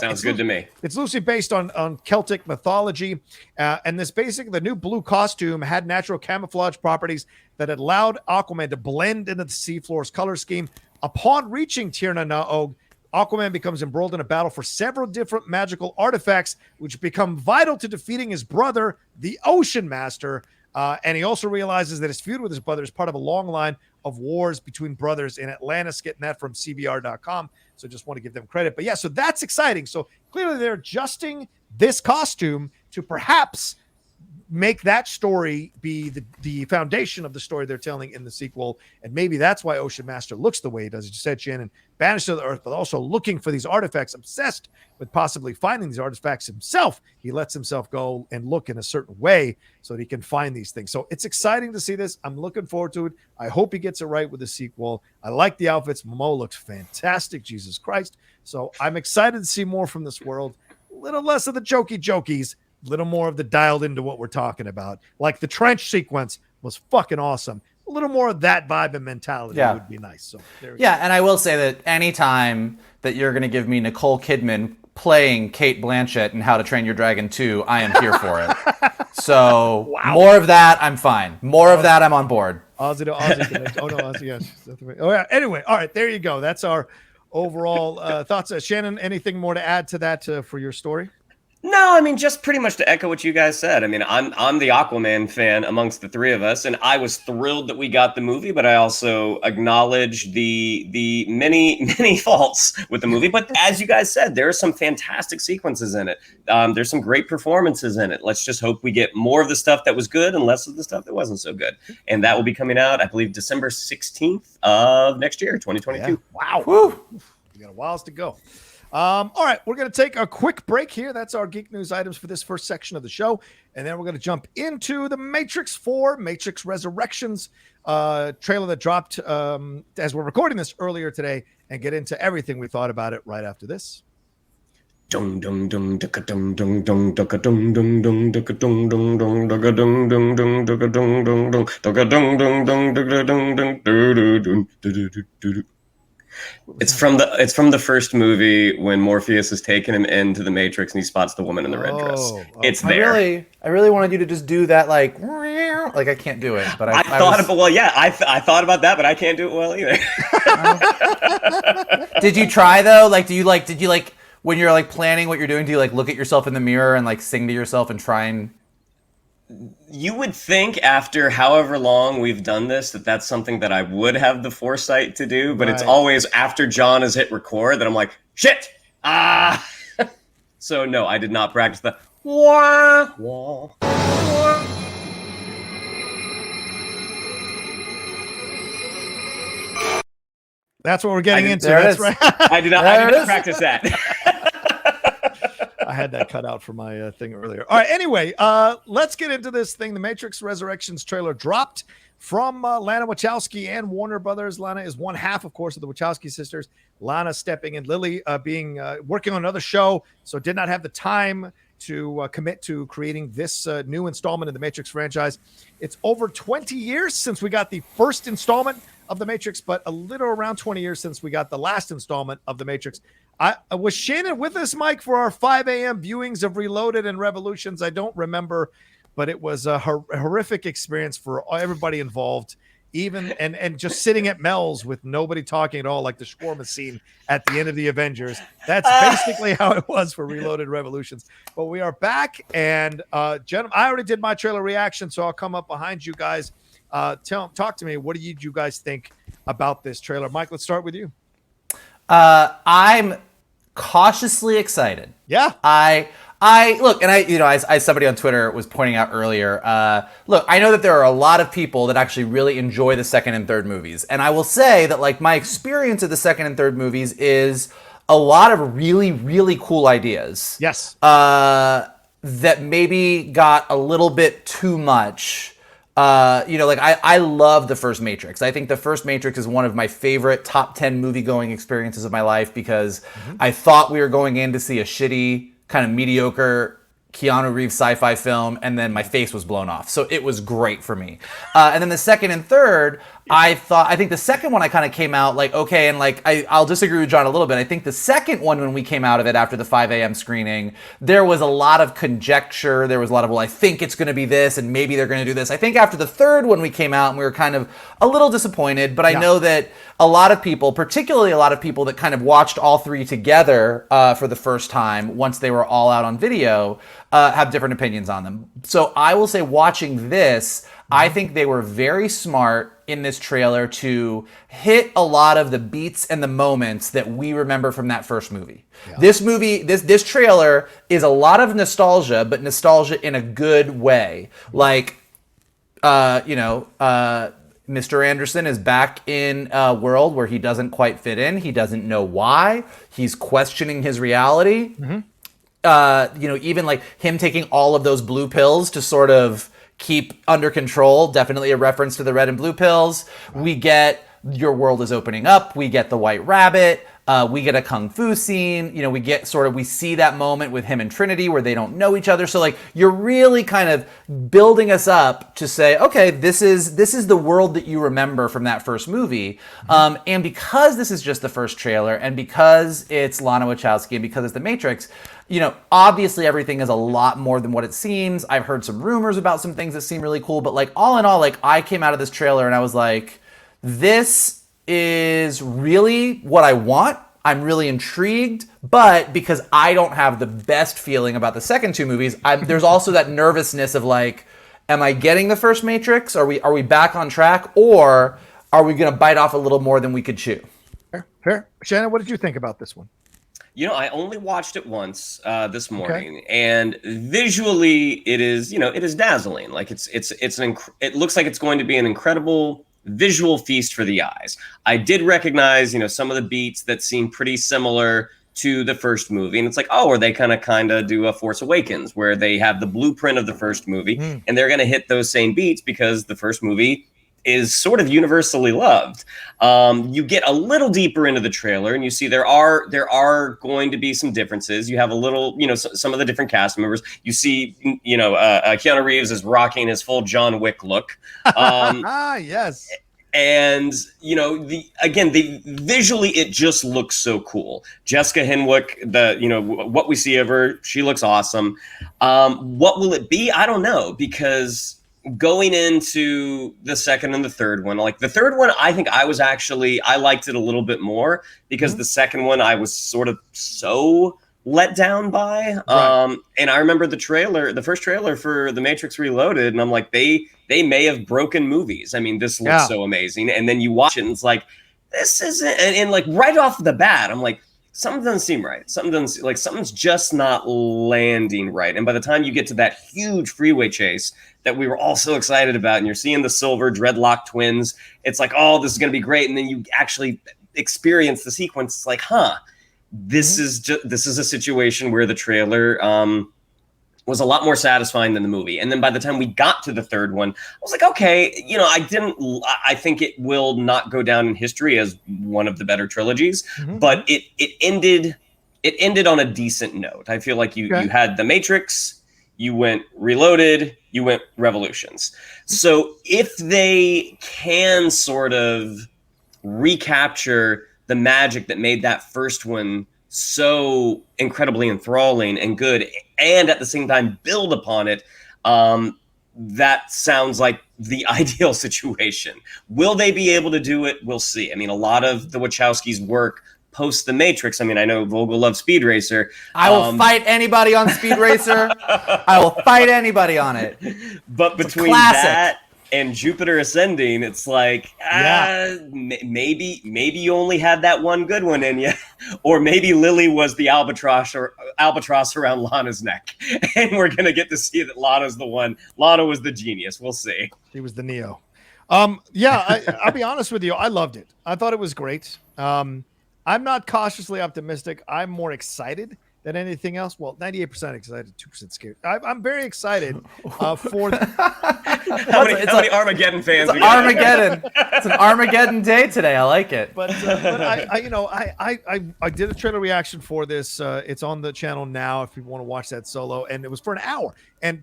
Sounds good to me. It's loosely based on Celtic mythology. And the new blue costume had natural camouflage properties that allowed Aquaman to blend into the seafloor's color scheme. Upon reaching Tirna Nog, Aquaman becomes embroiled in a battle for several different magical artifacts, which become vital to defeating his brother, the Ocean Master. And he also realizes that his feud with his brother is part of a long line of wars between brothers in Atlantis. Getting that from CBR.com. So just want to give them credit. But yeah, so that's exciting. So clearly they're adjusting this costume to perhaps make that story be the foundation of the story they're telling in the sequel. And maybe that's why Ocean Master looks the way he does. As you said, Shannon, banished to the earth, but also looking for these artifacts, obsessed with possibly finding these artifacts himself. He lets himself go and look in a certain way so that he can find these things. So it's exciting to see this. I'm looking forward to it. I hope he gets it right with the sequel. I like the outfits. Momo looks fantastic. Jesus Christ. So I'm excited to see more from this world. A little less of the jokies. A little more of the dialed into what we're talking about. Like the trench sequence was fucking awesome. A little more of that vibe and mentality would be nice. So and I will say that anytime that you're going to give me Nicole Kidman playing Kate Blanchett in How to Train Your Dragon 2, I am here for it. So more of that, I'm fine. More of that, I'm on board. Ozzy. Oh, no, Ozzy, yes. Oh, yeah. Anyway, all right, there you go. That's our overall thoughts. Shannon, anything more to add to that for your story? No, I mean, just pretty much to echo what you guys said. I mean, I'm the Aquaman fan amongst the three of us, and I was thrilled that we got the movie, but I also acknowledge the many faults with the movie. But as you guys said, there are some fantastic sequences in it. There's some great performances in it. Let's just hope we get more of the stuff that was good and less of the stuff that wasn't so good. And that will be coming out, I believe, December 16th of next year, 2022. Yeah. Wow. Woo. We got a while to go. All right, we're going to take a quick break here. That's our Geek News items for this first section of the show. And then we're going to jump into the Matrix 4, Matrix Resurrections trailer that dropped as we're recording this earlier today, and get into everything we thought about it right after this. Dung dung dung ducka dung dung dung ducka dung dung dung ducka dung dung dung ducka dung dung dung ducka dung dung dung ducka dung dung dung ducka dung dung do do do do do. It's from the first movie when Morpheus is taking him into the Matrix and he spots the woman in the red dress. It's there. I really wanted you to just do that, like I can't do it, but I thought about that, but I can't do it well either. Did you try though? Did you when you're like planning what you're doing, do you like look at yourself in the mirror and like sing to yourself and try and? You would think after however long we've done this that's something that I would have the foresight to do, but It's always after John has hit record that I'm like, shit! So no, I did not practice the wah, wah, wah. That's what we're getting into. That's right. I did not practice that. I had that cut out for my thing earlier. All right. Anyway, let's get into this thing. The Matrix Resurrections trailer dropped from Lana Wachowski and Warner Brothers. Lana is one half, of course, of the Wachowski sisters. Lana stepping in, Lily being working on another show, so did not have the time to commit to creating this new installment in the Matrix franchise. It's over 20 years since we got the first installment of the Matrix, but a little around 20 years since we got the last installment of the Matrix. I was Shannon with us, Mike, for our 5 a.m. viewings of Reloaded and Revolutions. I don't remember, but it was a horrific experience for everybody involved. Even and just sitting at Mel's with nobody talking at all, like the shawarma scene at the end of the Avengers. That's basically how it was for Reloaded Revolutions. But we are back, and gentlemen, I already did my trailer reaction, so I'll come up behind you guys. Talk to me. What do you guys think about this trailer? Mike, let's start with you. I'm cautiously excited. Yeah. I look, and as somebody on Twitter was pointing out earlier, look, I know that there are a lot of people that actually really enjoy the second and third movies. And I will say that, like, my experience of the second and third movies is a lot of really, really cool ideas. Yes. That maybe got a little bit too much. I love the first Matrix. I think the first Matrix is one of my favorite top 10 movie-going experiences of my life because I thought we were going in to see a shitty, kind of mediocre Keanu Reeves sci-fi film, and then my face was blown off. So it was great for me. And then the second and third, I think the second one I kind of came out like, okay, and like I'll disagree with John a little bit. I think the second one, when we came out of it after the 5 a.m. screening, there was a lot of conjecture. There was a lot of, well, I think it's going to be this, and maybe they're going to do this. I think after the third one we came out, and we were kind of a little disappointed, but I know that a lot of people, particularly a lot of people that kind of watched all three together for the first time once they were all out on video, have different opinions on them. So I will say, watching this, I think they were very smart in this trailer to hit a lot of the beats and the moments that we remember from that first movie. Yeah. This trailer is a lot of nostalgia, but nostalgia in a good way. Like, Mr. Anderson is back in a world where he doesn't quite fit in. He doesn't know why. He's questioning his reality. Even like him taking all of those blue pills to sort of keep under control, definitely a reference to the red and blue pills. We get your world is opening up. We get the White Rabbit. We get a kung fu scene. We see that moment with him and Trinity where they don't know each other. So like, you're really kind of building us up to say, okay, this is the world that you remember from that first movie. And because this is just the first trailer, and because it's Lana Wachowski, and because it's The Matrix, obviously everything is a lot more than what it seems. I've heard some rumors about some things that seem really cool, but like, all in all, like, I came out of this trailer and I was like, this is really what I want. I'm really intrigued, but because I don't have the best feeling about the second two movies, there's also that nervousness of like, am I getting the first Matrix? Are we back on track, or are we going to bite off a little more than we could chew? Fair. Shannon, what did you think about this one? I only watched it once this morning, and visually, it is dazzling. Like it looks like it's going to be an incredible visual feast for the eyes. I did recognize, some of the beats that seem pretty similar to the first movie, and it's like, oh, are they kind of do a Force Awakens where they have the blueprint of the first movie, and they're going to hit those same beats because the first movie is sort of universally loved. You get a little deeper into the trailer and you see there are going to be some differences. You have a little, some of the different cast members. You see, Keanu Reeves is rocking his full John Wick look. Yes. And visually it just looks so cool. Jessica Henwick, what we see of her, she looks awesome. What will it be? I don't know, because going into the second and the third one, like the third one, I think I liked it a little bit more because the second one I was sort of so let down by. Right. And I remember the first trailer for The Matrix Reloaded, and I'm like, they may have broken movies. I mean, this looks so amazing. And then you watch it and it's like, this isn't, and like right off the bat, I'm like, something doesn't seem right. Something's just not landing right. And by the time you get to that huge freeway chase that we were all so excited about, and you're seeing the silver dreadlock twins, it's like, oh, this is going to be great. And then you actually experience the sequence. It's like, This is a situation where the trailer was a lot more satisfying than the movie. And then by the time we got to the third one, I was like, okay, I think it will not go down in history as one of the better trilogies, but it ended on a decent note. I feel like you had The Matrix, you went Reloaded, you went Revolutions. So if they can sort of recapture the magic that made that first one so incredibly enthralling and good, and at the same time build upon it, that sounds like the ideal situation. Will they be able to do it? We'll see. I mean, a lot of the Wachowskis' work post The Matrix. I mean, I know Vogel loves Speed Racer. I will fight anybody on Speed Racer. I will fight anybody on it. But between that and Jupiter Ascending, it's like, maybe you only had that one good one in you, or maybe Lily was the albatross around Lana's neck, and we're gonna get to see that Lana's the one. Lana was the genius. We'll see. She was the Neo. I'll be honest with you. I loved it. I thought it was great. I'm not cautiously optimistic. I'm more excited than anything else. Well, 98% excited, 2% scared. I'm very excited for. How many Armageddon fans? It's Armageddon. It's an Armageddon day today. I like it. But I did a trailer reaction for this. It's on the channel now if you want to watch that solo, and it was for an hour. And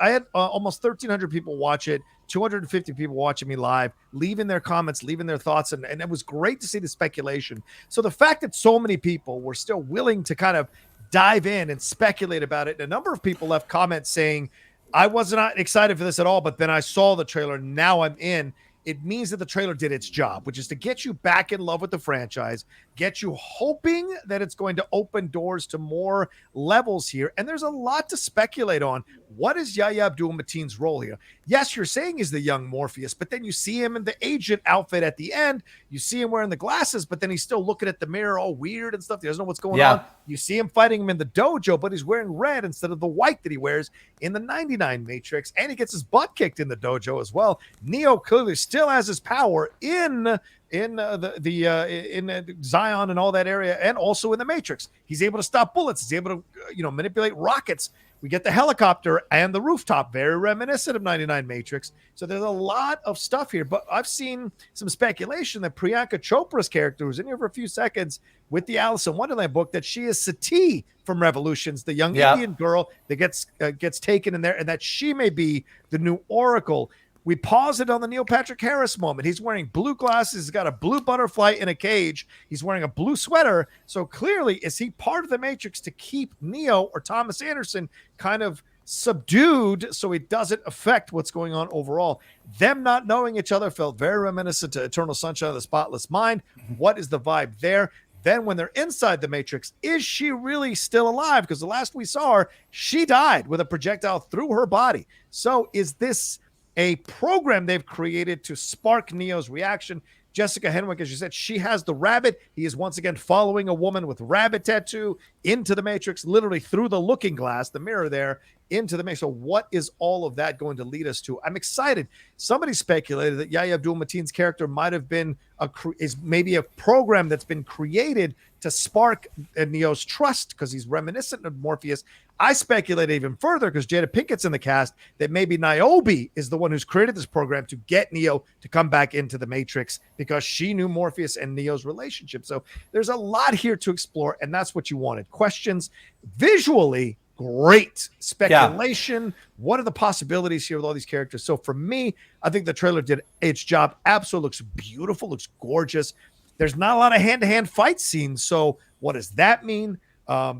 I had almost 1,300 people watch it. 250 people watching me live, leaving their comments, leaving their thoughts, and it was great to see the speculation. So the fact that so many people were still willing to kind of dive in and speculate about it, and a number of people left comments saying, I was not excited for this at all, but then I saw the trailer, now I'm in. It means that the trailer did its job, which is to get you back in love with the franchise, get you hoping that it's going to open doors to more levels here. And there's a lot to speculate on. What is Yahya Abdul-Mateen's role here? Yes, you're saying he's the young Morpheus, but then you see him in the agent outfit at the end. You see him wearing the glasses, but then he's still looking at the mirror all weird and stuff. He doesn't know what's going on. You see him fighting him in the dojo, but he's wearing red instead of the white that he wears in the 99 Matrix. And he gets his butt kicked in the dojo as well. Neo clearly still has his power in Zion and all that area, and also in the Matrix. He's able to stop bullets. He's able to, manipulate rockets. We get the helicopter and the rooftop, very reminiscent of 99 Matrix. So there's a lot of stuff here, but I've seen some speculation that Priyanka Chopra's character, who's in here for a few seconds with the Alice in Wonderland book, that she is Sati from Revolutions, the young Indian girl that gets taken in there, and that she may be the new Oracle. We paused it on the Neil Patrick Harris moment. He's wearing blue glasses. He's got a blue butterfly in a cage. He's wearing a blue sweater. So clearly, is he part of the Matrix to keep Neo or Thomas Anderson kind of subdued so it doesn't affect what's going on overall? Them not knowing each other felt very reminiscent to Eternal Sunshine of the Spotless Mind. What is the vibe there? Then when they're inside the Matrix, is she really still alive? Because the last we saw her, she died with a projectile through her body. So is this a program they've created to spark Neo's reaction? Jessica Henwick, as you said, she has the rabbit. He is once again following a woman with rabbit tattoo into the Matrix, literally through the looking glass, the mirror there, into the Matrix. So what is all of that going to lead us to? I'm excited. Somebody speculated that Yahya Abdul-Mateen's character might have been is maybe a program that's been created to spark Neo's trust because he's reminiscent of Morpheus. I speculated even further because Jada Pinkett's in the cast that maybe Niobe is the one who's created this program to get Neo to come back into the Matrix because she knew Morpheus and Neo's relationship. So there's a lot here to explore, and that's what you wanted. Questions, visually great, speculation. What are the possibilities here with all these characters? So for me, I think the trailer did its job. Absolutely looks beautiful, looks gorgeous. There's not a lot of hand-to-hand fight scenes. So what does that mean?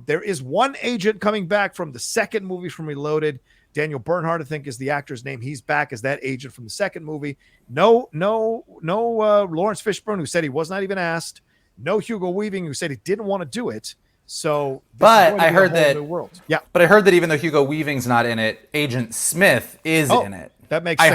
There is one agent coming back from the second movie from Reloaded. Daniel Bernhardt, I think, is the actor's name. He's back as that agent from the second movie. No, Lawrence Fishburne, who said he was not even asked. No Hugo Weaving, who said he didn't want to do it. So, but I heard that. Yeah, but I heard that even though Hugo Weaving's not in it, Agent Smith is in it. That makes sense.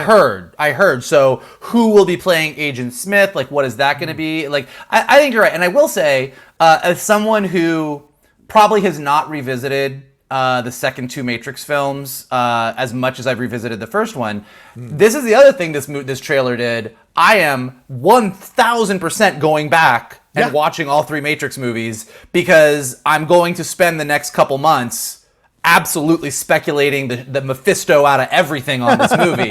I heard. So who will be playing Agent Smith? Like, what is that going to be? Like, I think you're right. And I will say, as someone who probably has not revisited the second two Matrix films as much as I've revisited the first one, this is the other thing this trailer did. I am 1000% going back and Yeah. watching all 3 Matrix movies because I'm going to spend the next couple months absolutely speculating the Mephisto out of everything on this movie.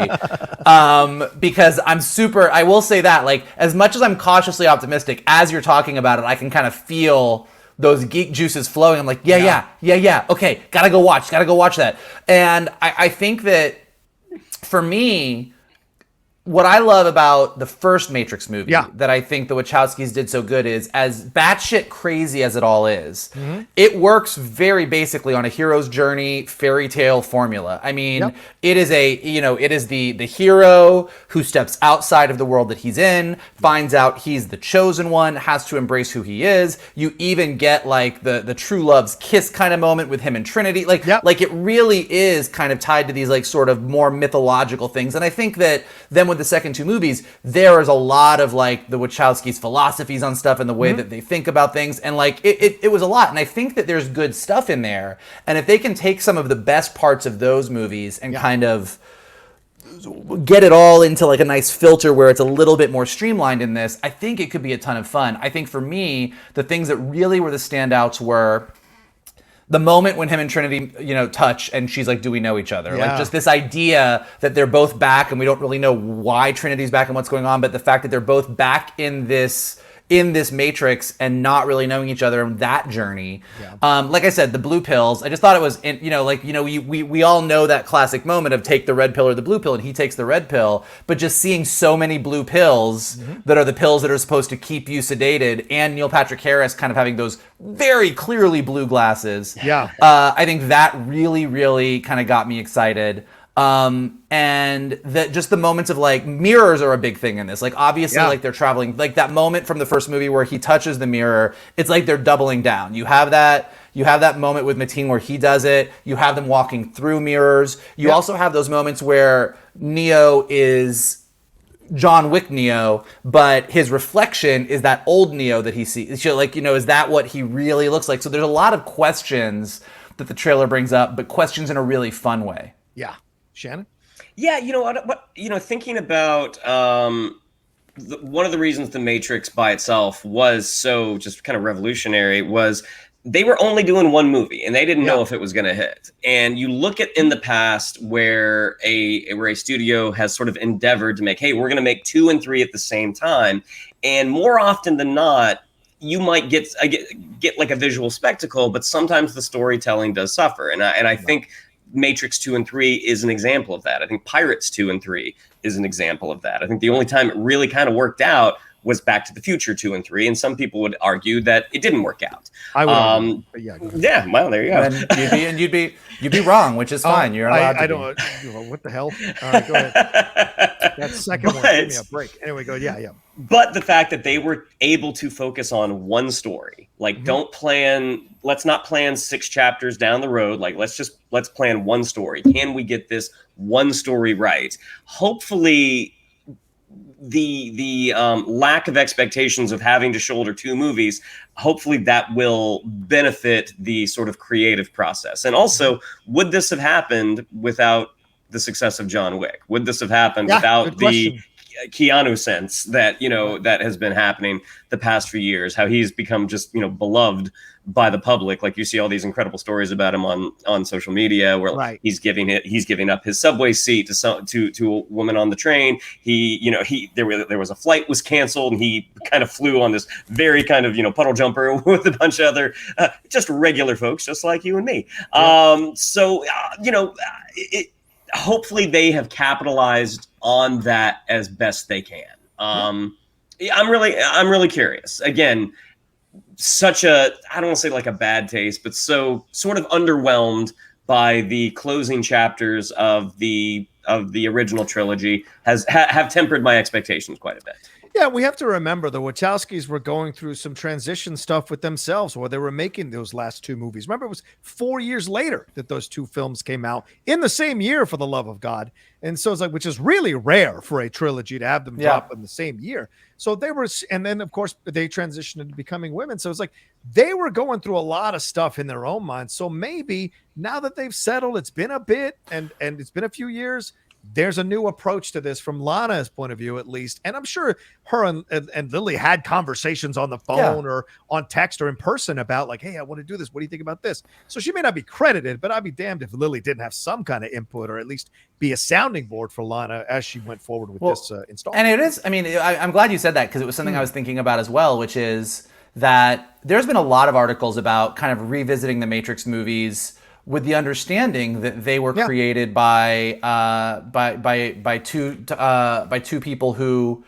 Because I will say that, like, as much as I'm cautiously optimistic, as you're talking about it, I can kind of feel those geek juices flowing. I'm like, yeah. Okay, gotta go watch that. And I think that for me, what I love about the first Matrix movie that I think the Wachowskis did so good is, as batshit crazy as it all is, it works very basically on a hero's journey fairy tale formula. I mean, it is the hero who steps outside of the world that he's in, finds out he's the chosen one, has to embrace who he is. You even get like the true love's kiss kind of moment with him and Trinity. Like it really is kind of tied to these like sort of more mythological things. And I think that then with the second 2 movies, there is a lot of like the Wachowskis' philosophies on stuff and the way that they think about things, and like it was a lot. And I think that there's good stuff in there, and if they can take some of the best parts of those movies and kind of get it all into like a nice filter where it's a little bit more streamlined in this, I think it could be a ton of fun. I think for me, the things that really were the standouts were the moment when him and Trinity, touch, and she's like, do we know each other? Like, just this idea that they're both back, and we don't really know why Trinity's back and what's going on, but the fact that they're both back in this Matrix and not really knowing each other and that journey. Like I said, the blue pills, I just thought it was, we all know that classic moment of take the red pill or the blue pill, and he takes the red pill, but just seeing so many blue pills that are the pills that are supposed to keep you sedated, and Neil Patrick Harris kind of having those very clearly blue glasses. I think that really, really kind of got me excited. And that just the moments of like mirrors are a big thing in this. Like obviously like they're traveling, like that moment from the first movie where he touches the mirror, it's like they're doubling down. You have that moment with Mateen where he does it. You have them walking through mirrors. You also have those moments where Neo is John Wick Neo, but his reflection is that old Neo that he sees. So like, is that what he really looks like? So there's a lot of questions that the trailer brings up, but questions in a really fun way. Yeah. Shannon? Yeah, thinking about one of the reasons The Matrix by itself was so just kind of revolutionary was they were only doing one movie and they didn't know if it was going to hit. And you look at in the past where a studio has sort of endeavored to make, hey, we're going to make 2 and 3 at the same time. And more often than not, you might get like a visual spectacle, but sometimes the storytelling does suffer. And I think Matrix 2 and 3 is an example of that. I think Pirates 2 and 3 is an example of that. I think the only time it really kind of worked out was Back to the Future 2 and 3, and some people would argue that it didn't work out. I would, yeah. Well, there you go. And you'd be wrong, which is fine. You're allowed. I don't. What the hell? All right, go ahead. That second one, give me a break. Anyway, go. Yeah. But the fact that they were able to focus on one story, like let's not plan 6 chapters down the road. Like let's plan one story. Can we get this one story right? Hopefully the lack of expectations of having to shoulder 2 movies, hopefully that will benefit the sort of creative process. And also, would this have happened without the success of John Wick? Would this have happened without the Keanu sense that that has been happening the past few years? How he's become just beloved by the public. Like you see all these incredible stories about him on social media where he's giving up his subway seat to a woman on the train. There was a flight was canceled and he kind of flew on this very kind of puddle jumper with a bunch of other just regular folks just like you and me. Hopefully they have capitalized on that as best they can. I'm really curious. Again, such a, I don't want to say like a bad taste, but so sort of underwhelmed by the closing chapters of the original trilogy have tempered my expectations quite a bit. Yeah, we have to remember the Wachowskis were going through some transition stuff with themselves while they were making those last 2 movies. Remember, it was 4 years later that those 2 films came out in the same year, for the love of God. And so it's like, which is really rare for a trilogy to have them drop in the same year. So they were, and then of course they transitioned into becoming women. So it's like they were going through a lot of stuff in their own minds. So maybe now that they've settled, it's been a bit and it's been a few years, there's a new approach to this from Lana's point of view, at least. And I'm sure her and Lily had conversations on the phone or on text or in person about like, hey, I want to do this. What do you think about this? So she may not be credited, but I'd be damned if Lily didn't have some kind of input or at least be a sounding board for Lana as she went forward with this installment. And it is, I mean, I'm glad you said that because it was something I was thinking about as well, which is that there's been a lot of articles about kind of revisiting the Matrix movies with the understanding that they were created by two people who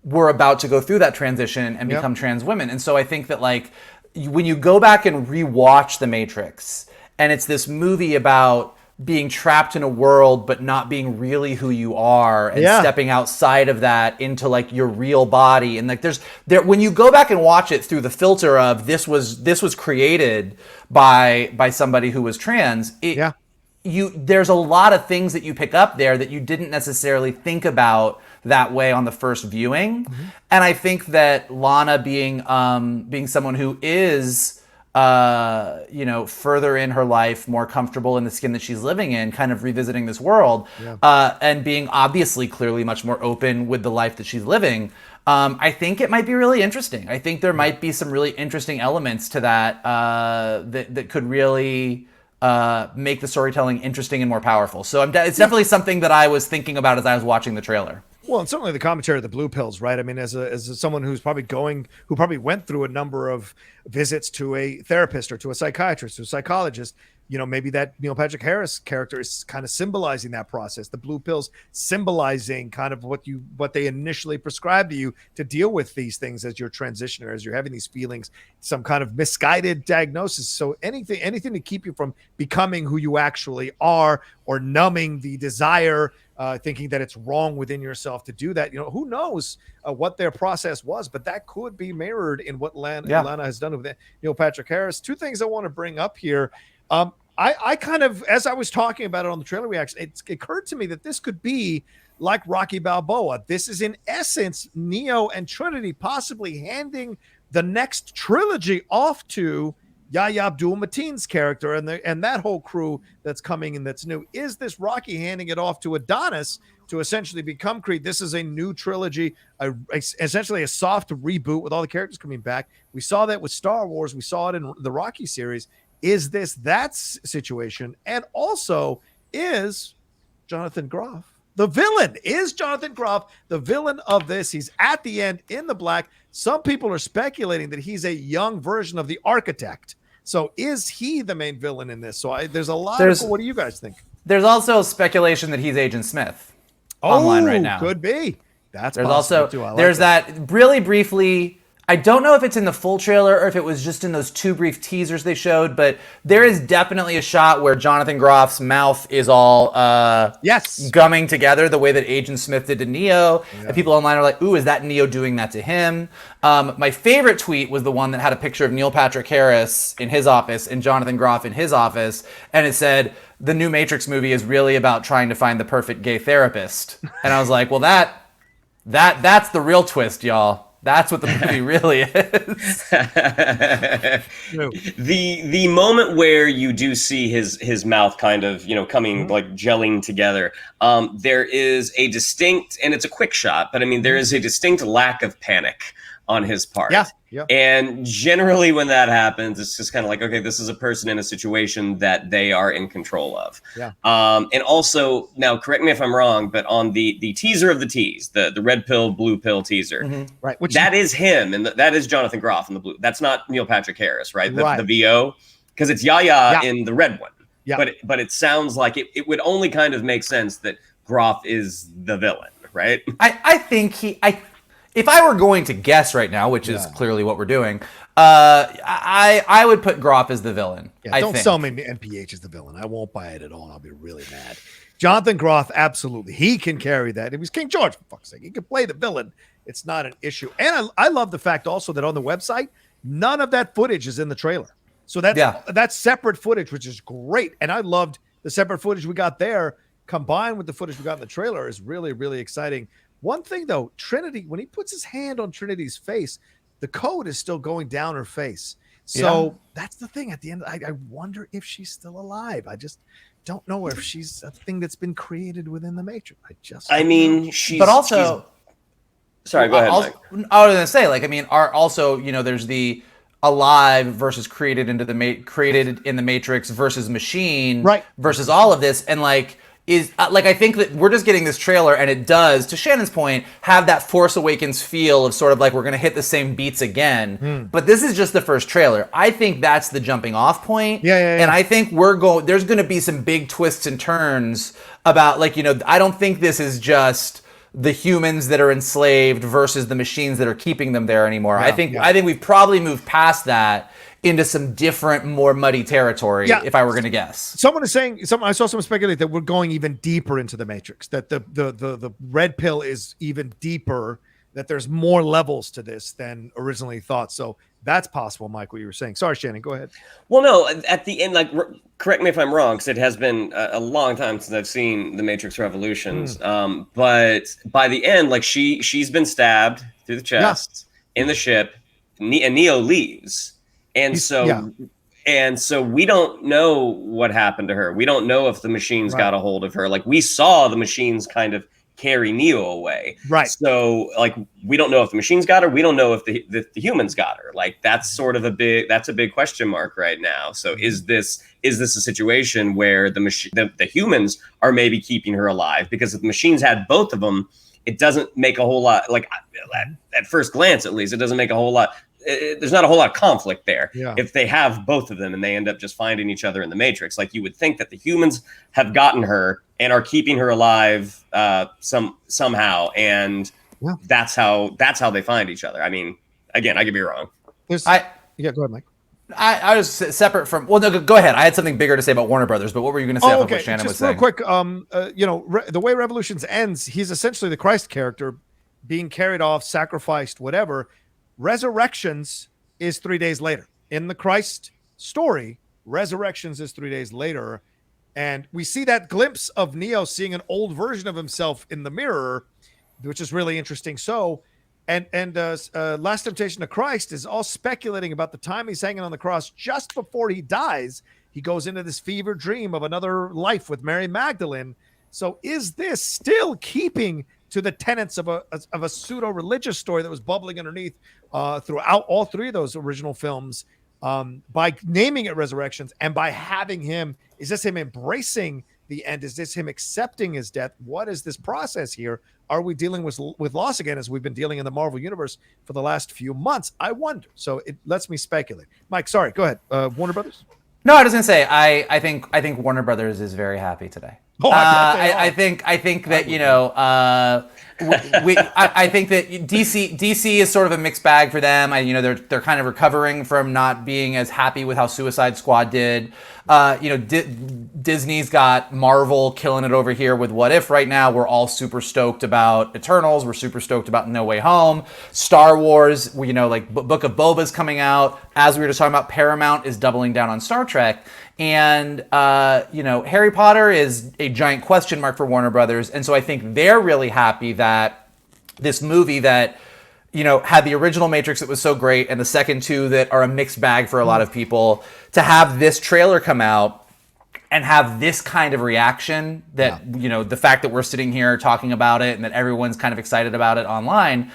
were about to go through that transition and become trans women. And so I think that like when you go back and rewatch The Matrix, and it's this movie about being trapped in a world but not being really who you are and stepping outside of that into like your real body, and like when you go back and watch it through the filter of this was created by somebody who was trans, there's a lot of things that you pick up there that you didn't necessarily think about that way on the first viewing. And I think that Lana being someone who is further in her life, more comfortable in the skin that she's living in, kind of revisiting this world, and being obviously clearly much more open with the life that she's living. I think it might be really interesting. I think there might be some really interesting elements to that that could really make the storytelling interesting and more powerful. So it's definitely something that I was thinking about as I was watching the trailer. Well, and certainly the commentary of the blue pills, right? I mean, as someone who probably went through a number of visits to a therapist or to a psychiatrist, to a psychologist, maybe that Neil Patrick Harris character is kind of symbolizing that process. The blue pills symbolizing kind of what they initially prescribe to you to deal with these things as you're transitioning, as you're having these feelings, some kind of misguided diagnosis. So anything to keep you from becoming who you actually are, or numbing the desire, thinking that it's wrong within yourself to do that. Who knows what their process was, but that could be mirrored in what Lana has done with Neil Patrick Harris. Two things I want to bring up here. I kind of, as I was talking about it on the trailer reaction, it occurred to me that this could be like Rocky Balboa. This is in essence Neo and Trinity possibly handing the next trilogy off to Yahya Abdul-Mateen's character and that whole crew that's coming and that's new. Is this Rocky handing it off to Adonis to essentially become Creed? This is a new trilogy, essentially a soft reboot with all the characters coming back. We saw that with Star Wars. We saw it in the Rocky series. Is this that situation? And also, is Jonathan Groff the villain? Is Jonathan Groff the villain of this? He's at the end in the black. Some people are speculating that he's a young version of the Architect. So is he the main villain in this? So there's a lot of, what do you guys think? There's also speculation that he's Agent Smith online right now. Could be. There's also too. There's that really briefly. I don't know if it's in the full trailer or if it was just in those two brief teasers they showed, but there is definitely a shot where Jonathan Groff's mouth is all gumming together the way that Agent Smith did to Neo. Yeah. And people online are like, ooh, is that Neo doing that to him? My favorite tweet was the one that had a picture of Neil Patrick Harris in his office and Jonathan Groff in his office, and it said, the new Matrix movie is really about trying to find the perfect gay therapist. And I was like, well, that's the real twist, y'all. That's what the movie really is. The moment where you do see his mouth kind of, coming like gelling together, there is a distinct, and it's a quick shot, but I mean, there is a distinct lack of panic on his part. Yeah. And generally when that happens, it's just kind of like, okay, this is a person in a situation that they are in control of. Yeah. And also, now correct me if I'm wrong, but on the teaser of the tease, the red pill, blue pill teaser, right? That is him, and that is Jonathan Groff in the blue. That's not Neil Patrick Harris, right? The VO, because it's Yahya in the red one. Yeah. But it sounds like it would only kind of make sense that Groff is the villain, right? I think if I were going to guess right now, which is clearly what we're doing, I would put Groff as the villain. Yeah, don't sell me NPH as the villain. I won't buy it at all. I'll be really mad. Jonathan Groff, absolutely. He can carry that. It was King George, for fuck's sake. He can play the villain. It's not an issue. And I love the fact also that on the website, none of that footage is in the trailer. So that's separate footage, which is great. And I loved the separate footage we got there combined with the footage we got in the trailer is really, really exciting. One thing, though, Trinity, when he puts his hand on Trinity's face, the code is still going down her face. So that's the thing. At the end, I wonder if she's still alive. I just don't know if she's a thing that's been created within the Matrix. I mean, she's. But also, sorry, go ahead, also, Mike. I was gonna say, like, I mean, are also, there's the alive versus created in the Matrix versus machine, right? Versus all of this, and like. I think that we're just getting this trailer, and it does, to Shannon's point, have that Force Awakens feel of sort of like we're going to hit the same beats again. But this is just the first trailer. I think that's the jumping off point. Yeah. And I think there's going to be some big twists and turns about, like, I don't think this is just the humans that are enslaved versus the machines that are keeping them there anymore. I think we've probably moved past that into some different, more muddy territory, if I were going to guess. Someone is saying, I saw someone speculate that we're going even deeper into the Matrix, that the red pill is even deeper, that there's more levels to this than originally thought. So that's possible, Mike, what you were saying. Sorry, Shannon, go ahead. Well, no, at the end, like, correct me if I'm wrong, because it has been a long time since I've seen The Matrix Revolutions. But by the end, like, she's been stabbed through the chest in the ship, and Neo leaves. And so we don't know what happened to her. We don't know if the machines got a hold of her. Like, we saw the machines kind of carry Neo away. Right. So, like, we don't know if the machines got her. We don't know if the humans got her. Like, that's sort of a big question mark right now. So is this a situation where the humans are maybe keeping her alive? Because if the machines had both of them, it doesn't make a whole lot, like, at first glance, at least, it doesn't make a whole lot. There's not a whole lot of conflict there if they have both of them and they end up just finding each other in the Matrix. Like, you would think that the humans have gotten her and are keeping her alive somehow, and that's how they find each other. I mean, again, I could be wrong. Go ahead, Mike. I was separate from. Well, no, go ahead. I had something bigger to say about Warner Brothers, but what were you going to say? What Shannon was saying? Real quick, the way Revolutions ends, he's essentially the Christ character, being carried off, sacrificed, whatever. Resurrections is 3 days later. In the Christ story, Resurrections is 3 days later. And we see that glimpse of Neo seeing an old version of himself in the mirror, which is really interesting. So, and Last Temptation of Christ is all speculating about the time he's hanging on the cross. Just before he dies, he goes into this fever dream of another life with Mary Magdalene. So is this still keeping to the tenets of a pseudo-religious story that was bubbling underneath throughout all three of those original films, by naming it Resurrections and by having him? Is this him embracing the end? Is this him accepting his death? What is this process here? Are we dealing with loss again, as we've been dealing in the Marvel Universe for the last few months? I wonder. So it lets me speculate. Mike, sorry, go ahead. Warner Brothers? No, I was going to say, I think Warner Brothers is very happy today. I think that I think that DC is sort of a mixed bag for them. They're kind of recovering from not being as happy with how Suicide Squad did. Disney's got Marvel killing it over here with What If right now. We're all super stoked about Eternals. We're super stoked about No Way Home. Star Wars, Book of Boba's coming out. As we were just talking about, Paramount is doubling down on Star Trek. And, Harry Potter is a giant question mark for Warner Brothers. And so I think they're really happy that this movie that, had the original Matrix that was so great and the second two that are a mixed bag for a lot of people, to have this trailer come out and have this kind of reaction that, the fact that we're sitting here talking about it and that everyone's kind of excited about it online,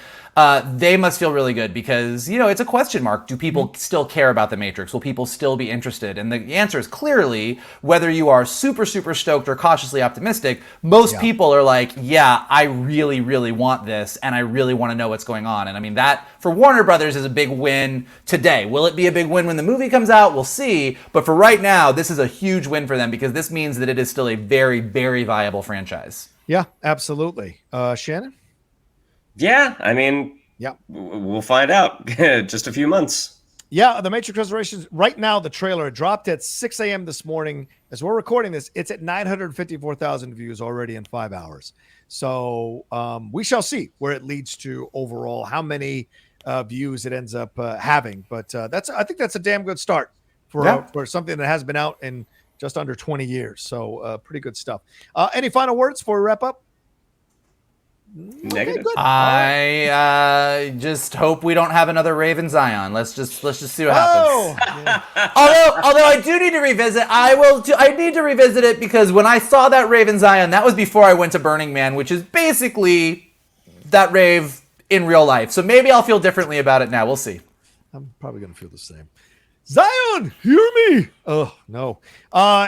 they must feel really good because, it's a question mark. Do people still care about the Matrix? Will people still be interested? And the answer is clearly, whether you are super, super stoked or cautiously optimistic, most people are like, yeah, I really, really want this and I really want to know what's going on. And I mean, that for Warner Brothers is a big win today. Will it be a big win when the movie comes out? We'll see. But for right now, this is a huge win for them because this means that it is still a very, very viable franchise. Yeah, absolutely. Shannon? Yeah, I mean, we'll find out. Just a few months. Yeah, the Matrix Resurrections, right now, the trailer dropped at 6 a.m. this morning. As we're recording this, it's at 954,000 views already in 5 hours. So we shall see where it leads to overall, how many views it ends up having. But I think that's a damn good start for something that has been out in just under 20 years. So pretty good stuff. Any final words before we wrap up? Negative. good. I just hope we don't have another Raven Zion. Let's just see what happens. Yeah. Although I do need to revisit. I need to revisit it because when I saw that Raven Zion, that was before I went to Burning Man, which is basically that rave in real life. So maybe I'll feel differently about it now. We'll see. I'm probably going to feel the same. Zion, hear me. Oh, no.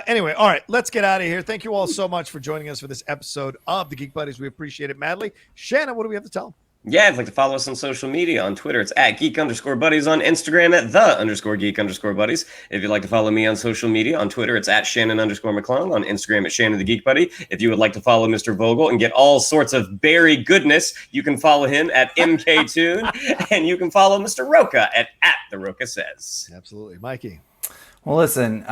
Anyway, all right, let's get out of here. Thank you all so much for joining us for this episode of the Geek Buddies. We appreciate it madly. Shannon, what do we have to tell them? Yeah, if you'd like to follow us on social media, on Twitter, it's at geek_buddies, on Instagram at _geek_buddies. If you'd like to follow me on social media, on Twitter, it's at Shannon_McClung, on Instagram at Shannon the Geek Buddy. If you would like to follow Mr. Vogel and get all sorts of berry goodness, you can follow him at MKToon, and you can follow Mr. Rocha at The Rocha Says. Absolutely. Mikey. Well, listen,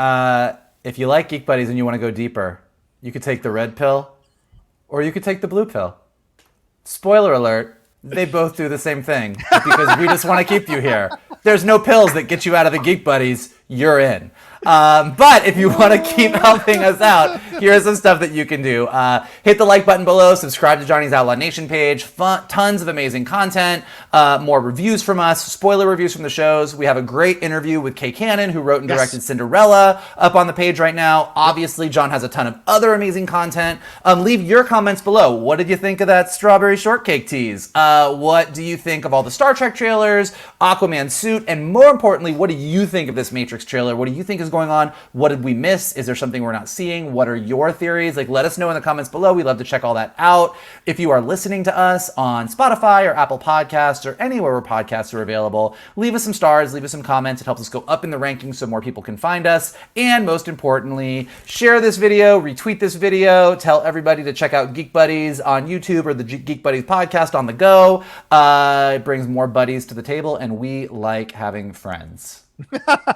if you like Geek Buddies and you want to go deeper, you could take the red pill or you could take the blue pill. Spoiler alert. They both do the same thing because we just want to keep you here. There's no pills that get you out of the Geek Buddies. You're in. But if you want to keep helping us out, here's some stuff that you can do. Hit the like button below, subscribe to Johnny's Outlaw Nation page, tons of amazing content, more reviews from us, spoiler reviews from the shows. We have a great interview with Kay Cannon, who wrote and directed Cinderella, up on the page right now. Obviously, John has a ton of other amazing content. Leave your comments below. What did you think of that Strawberry Shortcake tease? What do you think of all the Star Trek trailers, Aquaman suit, and more importantly, what do you think of this Matrix trailer? What do you think is going on? What did we miss? Is there something we're not seeing? What are your theories? Let us know in the comments below. We'd love to check all that out. If you are listening to us on Spotify or Apple Podcasts or anywhere where podcasts are available, leave us some stars, leave us some comments. It helps us go up in the rankings so more people can find us. And most importantly, share this video, retweet this video, tell everybody to check out Geek Buddies on YouTube or the Geek Buddies podcast on the go. It brings more buddies to the table, and we like having friends.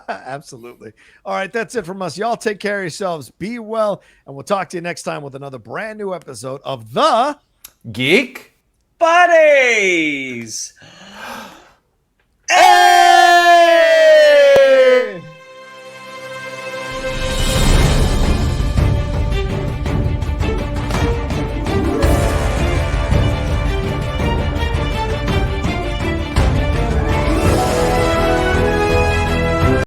Absolutely. All right, that's it from us. Y'all take care of yourselves. Be well, and we'll talk to you next time with another brand new episode of the Geek Buddies! Hey!